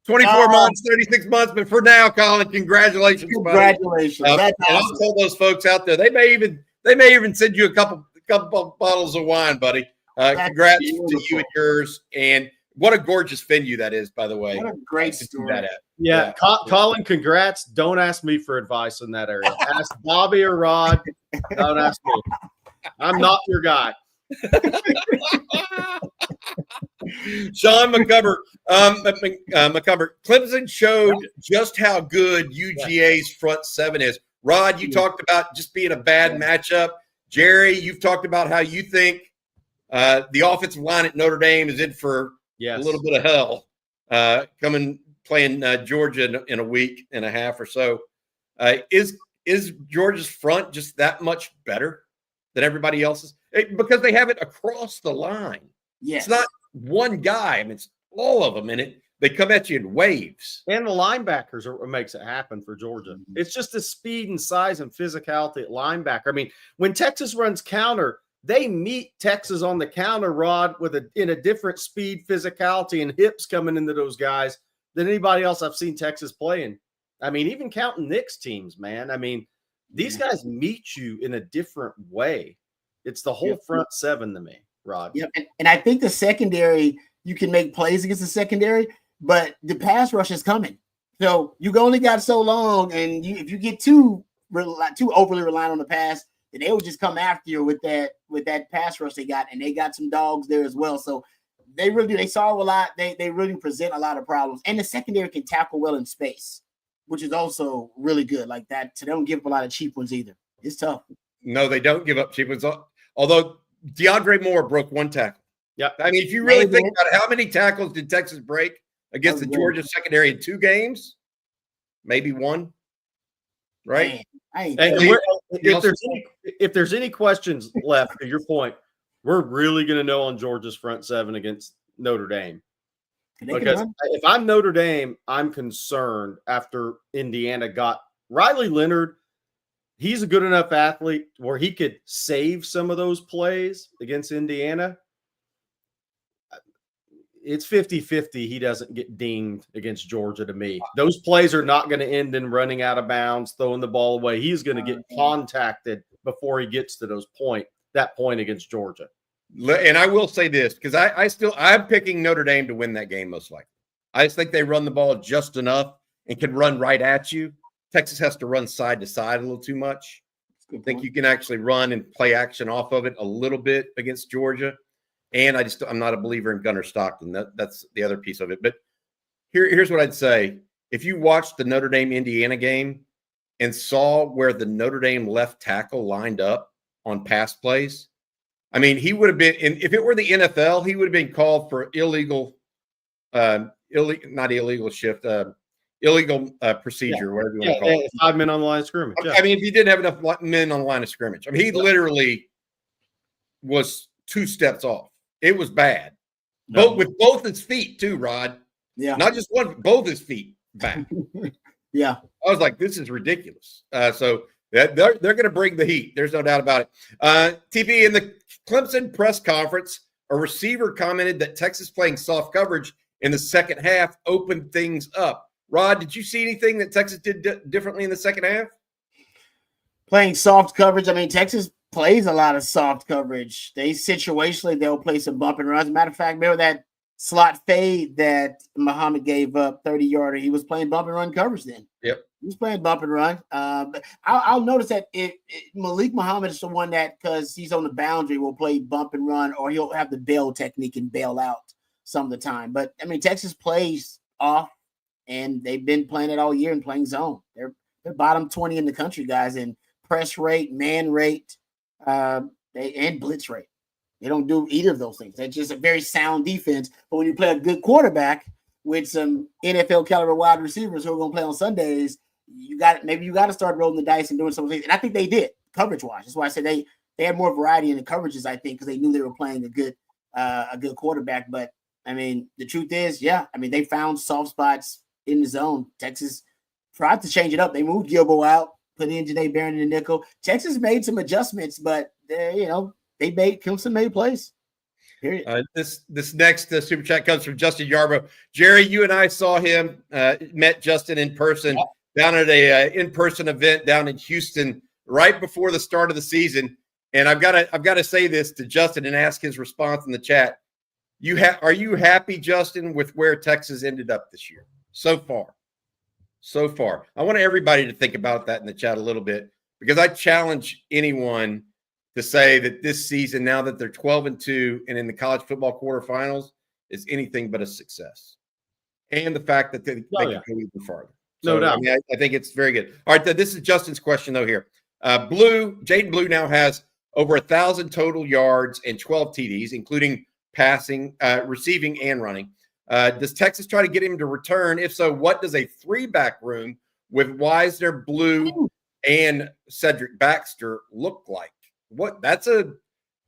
24 months, 36 months, but for now, Colin, congratulations. Congratulations. And I'll tell those folks out there, they may even send you a couple bottles of wine, buddy. Congrats to you and yours. And what a gorgeous venue that is, by the way. What a great story. Yeah. Colin, congrats. Don't ask me for advice in that area. Ask Bobby or Rod. Don't ask me. I'm not your guy. Sean McCumber, Clemson showed just how good UGA's front seven is. Rod, you talked about just being a bad matchup. Jerry, you've talked about how you think the offensive line at Notre Dame is in for a little bit of hell playing Georgia in a week and a half or so. Is Georgia's front just that much better than everybody else's? Because they have it across the line. Yes. It's not one guy. I mean, it's all of them in it. They come at you in waves. And the linebackers are what makes it happen for Georgia. It's just the speed and size and physicality at linebacker. I mean, when Texas runs counter, they meet Texas on the counter, Rod, in a different speed, physicality, and hips coming into those guys than anybody else I've seen Texas playing. I mean, even counting Nick's teams, man. I mean, these guys meet you in a different way. It's the whole front seven to me, Rod. Yeah, and I think the secondary, you can make plays against the secondary, but the pass rush is coming. So you only got so long, and if you get too overly reliant on the pass, then they will just come after you with that pass rush they got, and they got some dogs there as well. So they really do. They solve a lot. They really present a lot of problems, and the secondary can tackle well in space, which is also really good like that. So they don't give up a lot of cheap ones either. It's tough. No, they don't give up cheap ones. Although DeAndre Moore broke one tackle. Yeah. I mean, if you really think about it, how many tackles did Texas break against the Georgia secondary in 2 games? Maybe 1, right? Man, if there's any questions left, to your point, we're really going to know on Georgia's front 7 against Notre Dame. Because if I'm Notre Dame, I'm concerned after Indiana got Riley Leonard. He's a good enough athlete where he could save some of those plays against Indiana. It's 50-50. He doesn't get dinged against Georgia to me. Those plays are not going to end in running out of bounds, throwing the ball away. He's going to get contacted before he gets to that point against Georgia. And I will say this, because I'm picking Notre Dame to win that game most likely. I just think they run the ball just enough and can run right at you. Texas has to run side to side a little too much. I think you can actually run and play action off of it a little bit against Georgia. And I'm not a believer in Gunnar Stockton. That's the other piece of it. But here's what I'd say. If you watched the Notre Dame-Indiana game and saw where the Notre Dame left tackle lined up on pass plays, I mean, he would have been, if it were the NFL, he would have been called for illegal procedure, whatever you want to call it. 5 men on the line of scrimmage. Yeah. I mean, if he didn't have enough men on the line of scrimmage, I mean, he literally was 2 steps off. It was bad. With both his feet too, Rod. Yeah. Not just one, both his feet back. Yeah. I was like, this is ridiculous. So they're going to bring the heat. There's no doubt about it. TP, in the Clemson press conference, a receiver commented that Texas playing soft coverage in the second half opened things up. Rod, did you see anything that Texas did differently in the second half? Playing soft coverage. I mean, Texas plays a lot of soft coverage. They'll play some bump and runs. As a matter of fact, remember that slot fade that Muhammad gave up, 30-yarder? He was playing bump and run coverage then. Yep. He was playing bump and run. But I'll notice that Malik Muhammad is the one that, because he's on the boundary, will play bump and run, or he'll have the bail technique and bail out some of the time. But, I mean, Texas plays off, and they've been playing it all year and playing zone. They're bottom 20 in the country, guys, in press rate, man rate, and blitz rate. They don't do either of those things. That's just a very sound defense. But when you play a good quarterback with some NFL caliber wide receivers who are going to play on Sundays, you got to start rolling the dice and doing some things. And I think they did coverage wise. That's why I said they had more variety in the coverages, I think, because they knew they were playing a good quarterback. But I mean, the truth is, they found soft spots in the zone. Texas tried to change it up. They moved Gilbo out, put in Janae Barron in the nickel. Texas made some adjustments, but Clemson made plays. Period. This next super chat comes from Justin Yarbrough. Jerry, you and I saw him, met Justin in person down at a in-person event down in Houston right before the start of the season. And I've got to say this to Justin and ask his response in the chat. Are you happy, Justin, with where Texas ended up this year so far? So far, I want everybody to think about that in the chat a little bit, because I challenge anyone to say that this season, now that they're 12-2 and in the college football quarterfinals, is anything but a success. And the fact that they can go even farther. So, no doubt. I mean, I think it's very good. All right, this is Justin's question, though, here. Jaden Blue now has over 1,000 total yards and 12 TDs, including passing, receiving, and running. Does Texas try to get him to return? If so, what does a 3-back room with Wisner, Blue, and Cedric Baxter look like? That's a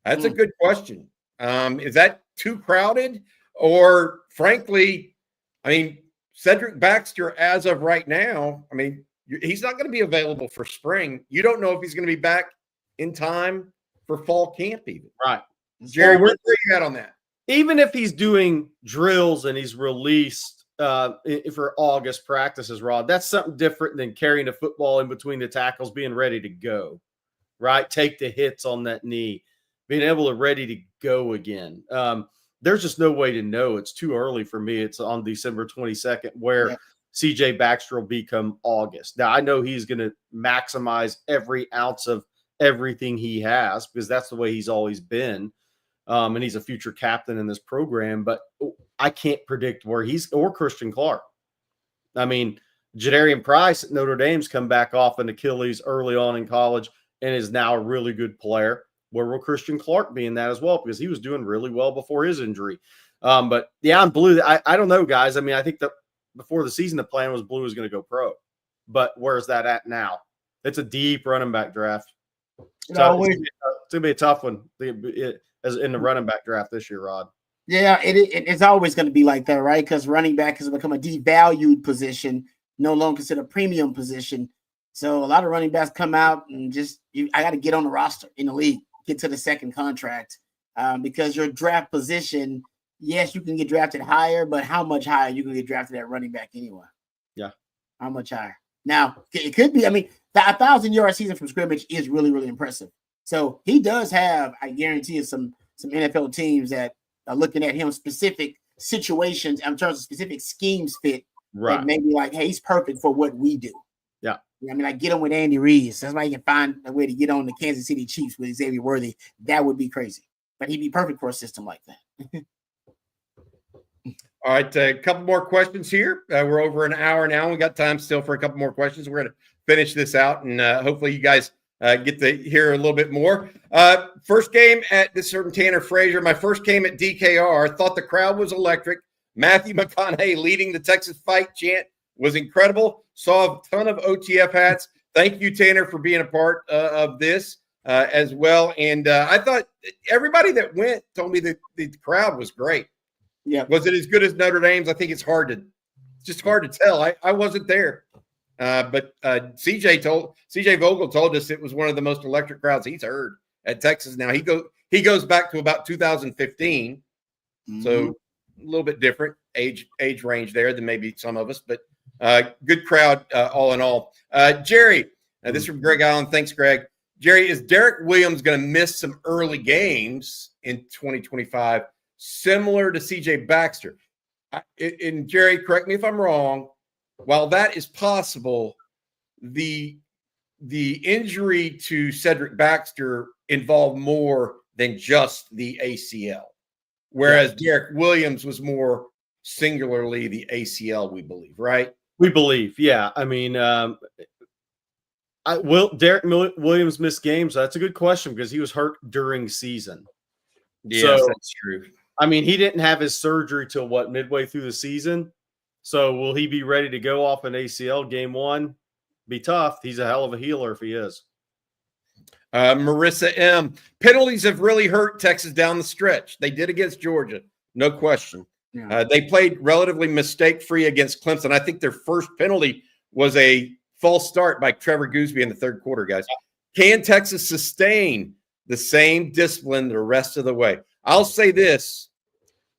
good question. Is that too crowded? Or frankly, I mean, Cedric Baxter, as of right now, I mean, he's not going to be available for spring. You don't know if he's going to be back in time for fall camp even. Right. Jerry, where are you at on that? Even if he's doing drills and he's released for August practices, Rod, that's something different than carrying a football in between the tackles, being ready to go, right? Take the hits on that knee, being able to ready to go again. There's just no way to know. It's too early for me. It's on December 22nd where CJ Baxter will become August. Now, I know he's going to maximize every ounce of everything he has, because that's the way he's always been. And he's a future captain in this program, but I can't predict where or Christian Clark. I mean, Jadarian Price at Notre Dame's come back off an Achilles early on in college. and is now a really good player. Where will Christian Clark be in that as well? Because he was doing really well before his injury. But yeah, on Blue, I don't know, guys. I mean, I think that before the season, the plan was Blue was going to go pro. But where's that at now? It's a deep running back draft. It's going to be a tough one as in the running back draft this year, Rod. Yeah, it's always going to be like that, right? Because running back has become a devalued position, no longer considered a premium position. So a lot of running backs come out and I got to get on the roster in the league, get to the second contract, because your draft position, yes, you can get drafted higher, but how much higher you can get drafted at running back anyway? Yeah, how much higher? Now it could be. I mean, the 1,000-yard season from scrimmage is really, really impressive. So he does have, I guarantee you, some NFL teams that are looking at him specific situations in terms of specific schemes fit. Right. That maybe like, hey, he's perfect for what we do. Yeah. I mean, like get him with Andy Reid. That's why you can find a way to get on the Kansas City Chiefs with Xavier Worthy. That would be crazy. But he'd be perfect for a system like that. All right, a couple more questions here. We're over an hour now. We got time still for a couple more questions. We're going to finish this out, and hopefully you guys get to hear a little bit more. First game at this certain Tanner Frazier. My first game at DKR. Thought the crowd was electric. Matthew McConaughey leading the Texas fight chant was incredible. Saw a ton of OTF hats. Thank you, Tanner, for being a part of this as well. And I thought everybody that went told me that the crowd was great. Yeah. Was it as good as Notre Dame's? I think it's just hard to tell. I wasn't there. But CJ Vogel told us it was one of the most electric crowds he's heard at Texas. Now he goes back to about 2015. Mm-hmm. So a little bit different age range there than maybe some of us, but good crowd all in all. Jerry, this is from Greg Allen. Thanks, Greg. Jerry, is Derek Williams going to miss some early games in 2025, similar to CJ Baxter? And Jerry, correct me if I'm wrong. While that is possible, the injury to Cedric Baxter involved more than just the ACL, whereas Derek Williams was more singularly the ACL, we believe, right? We believe, yeah. I mean, Derek Williams miss games? That's a good question because he was hurt during season. Yes, so, that's true. I mean, he didn't have his surgery till midway through the season. So will he be ready to go off an ACL game one? Be tough. He's a hell of a healer if he is. Marissa M. Penalties have really hurt Texas down the stretch. They did against Georgia, no question. Yeah. They played relatively mistake-free against Clemson. I think their first penalty was a false start by Trevor Gooseby in the third quarter, guys. Can Texas sustain the same discipline the rest of the way? I'll say this.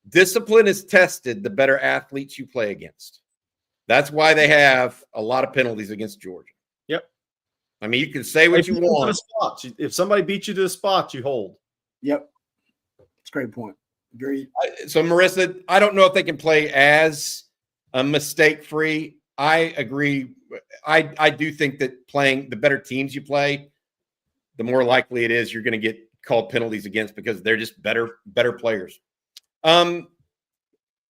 Discipline is tested the better athletes you play against. That's why they have a lot of penalties against Georgia. Yep. I mean, you can say what you want. If somebody beats you to the spot, you hold. Yep. That's a great point. Agreed. So, Marissa, I don't know if they can play as mistake-free. I agree. I do think that playing the better teams you play, the more likely it is you're going to get called penalties against because they're just better players. One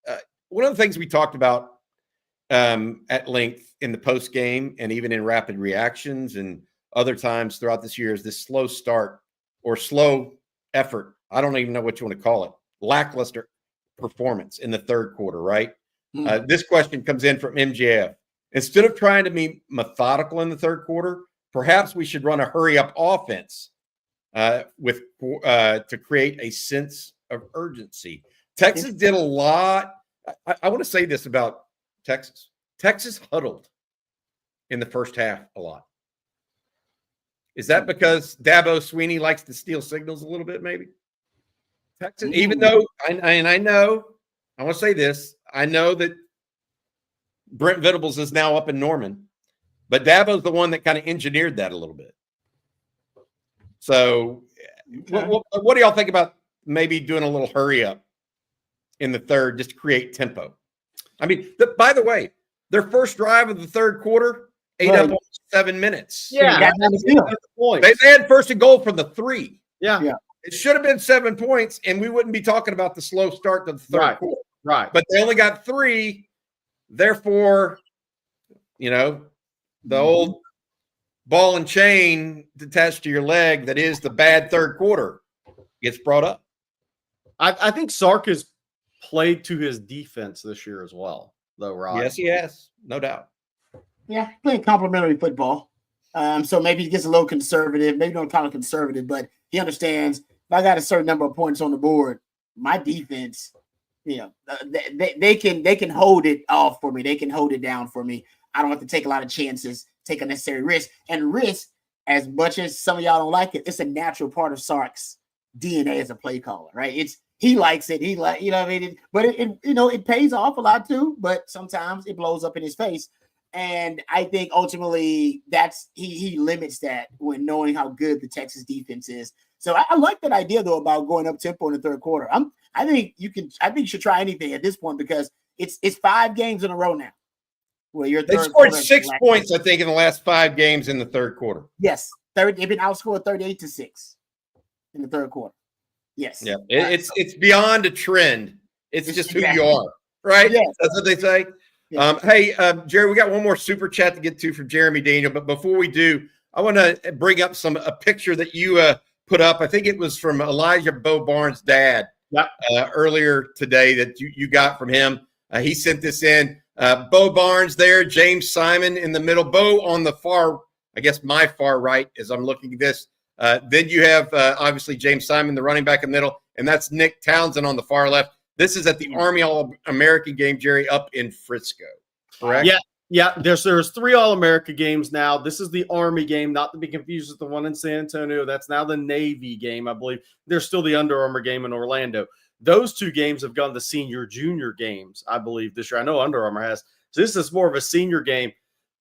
of the things we talked about at length in the post game and even in rapid reactions and other times throughout this year is this slow start or slow effort. I don't even know what you want to call it. Lackluster performance in the third quarter, right? This question comes in from MJF. Instead of trying to be methodical in the third quarter, perhaps we should run a hurry-up offense to create a sense of urgency. Texas did a lot. I want to say this about Texas. Texas huddled in the first half a lot. Is that because Dabo Swinney likes to steal signals a little bit, maybe? Texas, even though, I know, I want to say this, I know that Brent Venables is now up in Norman, but Dabo's the one that kind of engineered that a little bit. So what do y'all think about maybe doing a little hurry up in the third just to create tempo? I mean, by the way, their first drive of the third quarter ate up almost 7 minutes. Yeah, that's the point. They had first and goal from the 3. Yeah. It should have been 7 points, and we wouldn't be talking about the slow start to the third quarter. Right. But they only got 3. Therefore, the old ball and chain attached to your leg that is the bad third quarter gets brought up. I think Sark has played to his defense this year as well, though, Rod. Yes, he has. No doubt. Yeah, playing complimentary football. So maybe he gets a little conservative. Maybe don't call it conservative, but he understands if I got a certain number of points on the board, my defense, they can hold it off for me. They can hold it down for me. I don't have to take a lot of chances, take unnecessary risk. And risk, as much as some of y'all don't like it, it's a natural part of Sark's DNA as a play caller, right? He likes it. He like, what I mean? But it pays off a lot too, but sometimes it blows up in his face. And I think ultimately that's he limits that when knowing how good the Texas defense is. So I like that idea though about going up tempo in the third quarter. I think you should try anything at this point because it's 5 games in a row now. Well, they scored 6 points, I think, in the last 5 games in the third quarter. Yes, they've been outscored 38-6 in the third quarter. Yes, yeah, it's beyond a trend. It's just who you are, right? Yes. That's what they say. Yeah. Hey, Jerry, we got one more super chat to get to from Jeremy Daniel, but before we do, I want to bring up a picture that you put up. I think it was from Elijah Bo Barnes' dad earlier today that you got from him. He sent this in. Bo Barnes there, James Simon in the middle, Bo on the far, I guess my far right as I'm looking at this. Then you have obviously James Simon, the running back in the middle, and that's Nick Townsend on the far left. This is at the Army All-American game, Jerry, up in Frisco, correct? Yeah. There's 3 All-America games now. This is the Army game, not to be confused with the one in San Antonio. That's now the Navy game, I believe. There's still the Under Armour game in Orlando. Those 2 games have gone to senior junior games, I believe, this year. I know Under Armour has. So this is more of a senior game.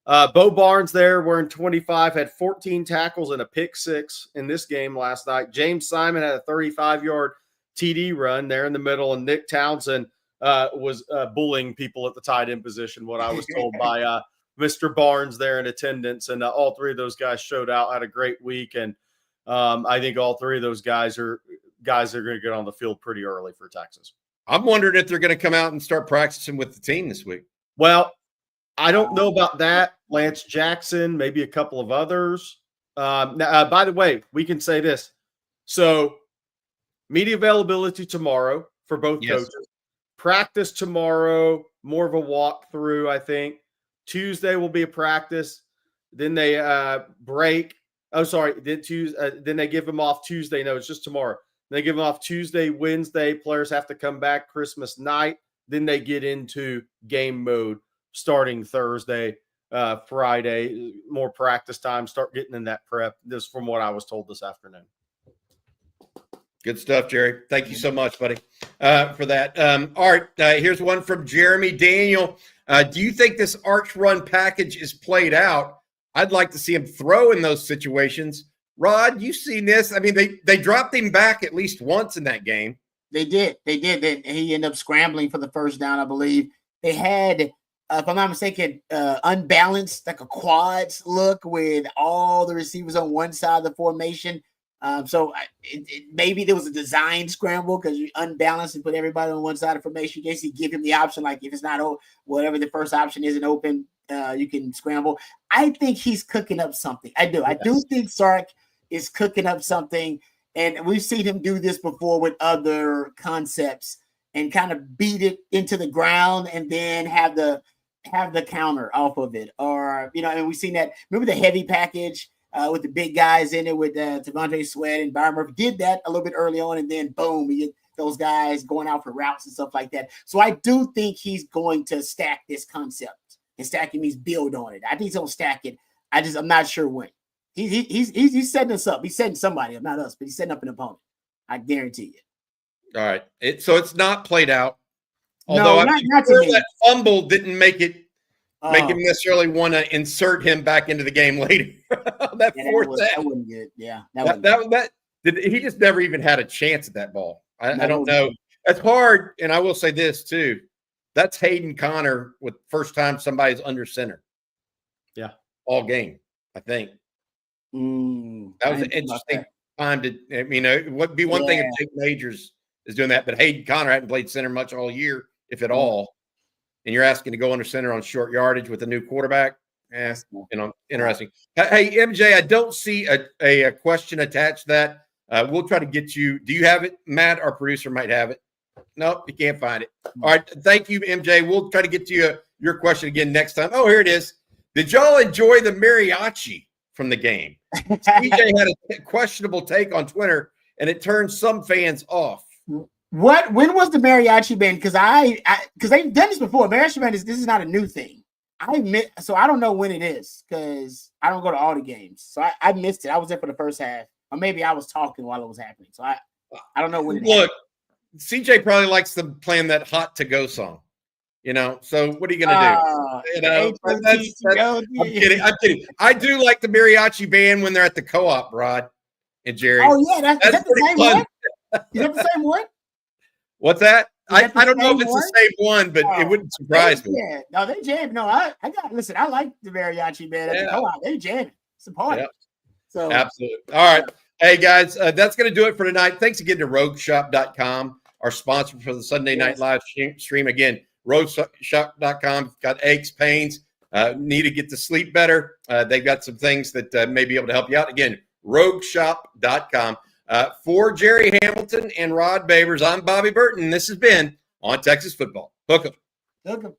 Bo Barnes there, wearing 25, had 14 tackles and a pick 6 in this game last night. James Simon had a 35-yard TD run there in the middle, and Nick Townsend was bullying people at the tight end position, what I was told by Mr. Barnes there in attendance. And all 3 of those guys showed out, had a great week. And I think all 3 of those guys are going to get on the field pretty early for Texas. I'm wondering if they're going to come out and start practicing with the team this week. Well, I don't know about that. Lance Jackson, maybe a couple of others. Now, by the way, we can say this. So media availability tomorrow for both coaches. Practice tomorrow, more of a walkthrough, I think. Tuesday will be a practice. Then they break. Oh, sorry. Then they give them off Tuesday. No, it's just tomorrow. They give them off Tuesday, Wednesday. Players have to come back Christmas night. Then they get into game mode starting Thursday, Friday. More practice time. Start getting in that prep. This is from what I was told this afternoon. Good stuff, Jerry. Thank you so much, buddy, for that. All right, here's one from Jeremy Daniel. Do you think this arch run package is played out? I'd like to see him throw in those situations. Rod, you've seen this. I mean, they dropped him back at least once in that game. They did. He ended up scrambling for the first down, I believe. They had, if I'm not mistaken, unbalanced, like a quads look with all the receivers on one side of the formation. So maybe there was a design scramble because you unbalanced and put everybody on one side of formation. Basically, give him the option, like if it's not whatever the first option isn't open, you can scramble. I think he's cooking up something. I do. Yes. I do think Sark is cooking up something, and we've seen him do this before with other concepts and kind of beat it into the ground and then have the counter off of it. Or and we've seen that. Remember the heavy package? With the big guys in it with Devontae Sweat and Byron Murphy did that a little bit early on, and then boom, you get those guys going out for routes and stuff like that. So I do think he's going to stack this concept, and stacking means build on it. I think he's gonna stack it. I'm not sure when. He's setting us up. He's setting somebody up, not us, but he's setting up an opponent. I guarantee you. All right, so it's not played out. Although not sure that fumble didn't make him necessarily want to insert him back into the game later. That wasn't good. Yeah, he just never even had a chance at that ball. I don't know. That's hard, and I will say this too. That's Hayden Connor with first time somebody's under center. Yeah, all game. I think that was an interesting time to. I mean, it would be one thing if Jake Majors is doing that, but Hayden Connor hadn't played center much all year, if at all. And you're asking to go under center on short yardage with a new quarterback. Yeah, interesting. Hey, MJ, I don't see a question attached to that. We'll try to get you. Do you have it? Matt, our producer, might have it. Nope, you can't find it. All right. Thank you, MJ. We'll try to get to your question again next time. Oh, here it is. Did y'all enjoy the mariachi from the game? CJ had a questionable take on Twitter, and it turned some fans off. What? When was the mariachi band? Because they've done this before. Mariachi band this is not a new thing. So I don't know when it is because I don't go to all the games. So I missed it. I was there for the first half, or maybe I was talking while it was happening. So I don't know when it happened. CJ probably likes them playing that hot to go song. So what are you gonna do? I'm kidding. I do like the mariachi band when they're at the co-op, Rod and Jerry. Oh yeah, is that the same one? Is that the same one? What's that? I don't know if it's the same one, but it wouldn't surprise me. Yeah, no, they jam. No, I listen. I like the mariachi band at the co-op. They jam. It's a party. Yep. So absolutely. All right, hey guys, that's going to do it for tonight. Thanks again to RogueShop.com, our sponsor for the Sunday night live stream. Again, RogueShop.com got aches, pains, need to get to sleep better. They've got some things that may be able to help you out. Again, RogueShop.com. For Jerry Hamilton and Rod Babers, I'm Bobby Burton. This has been On Texas Football. Hook 'em.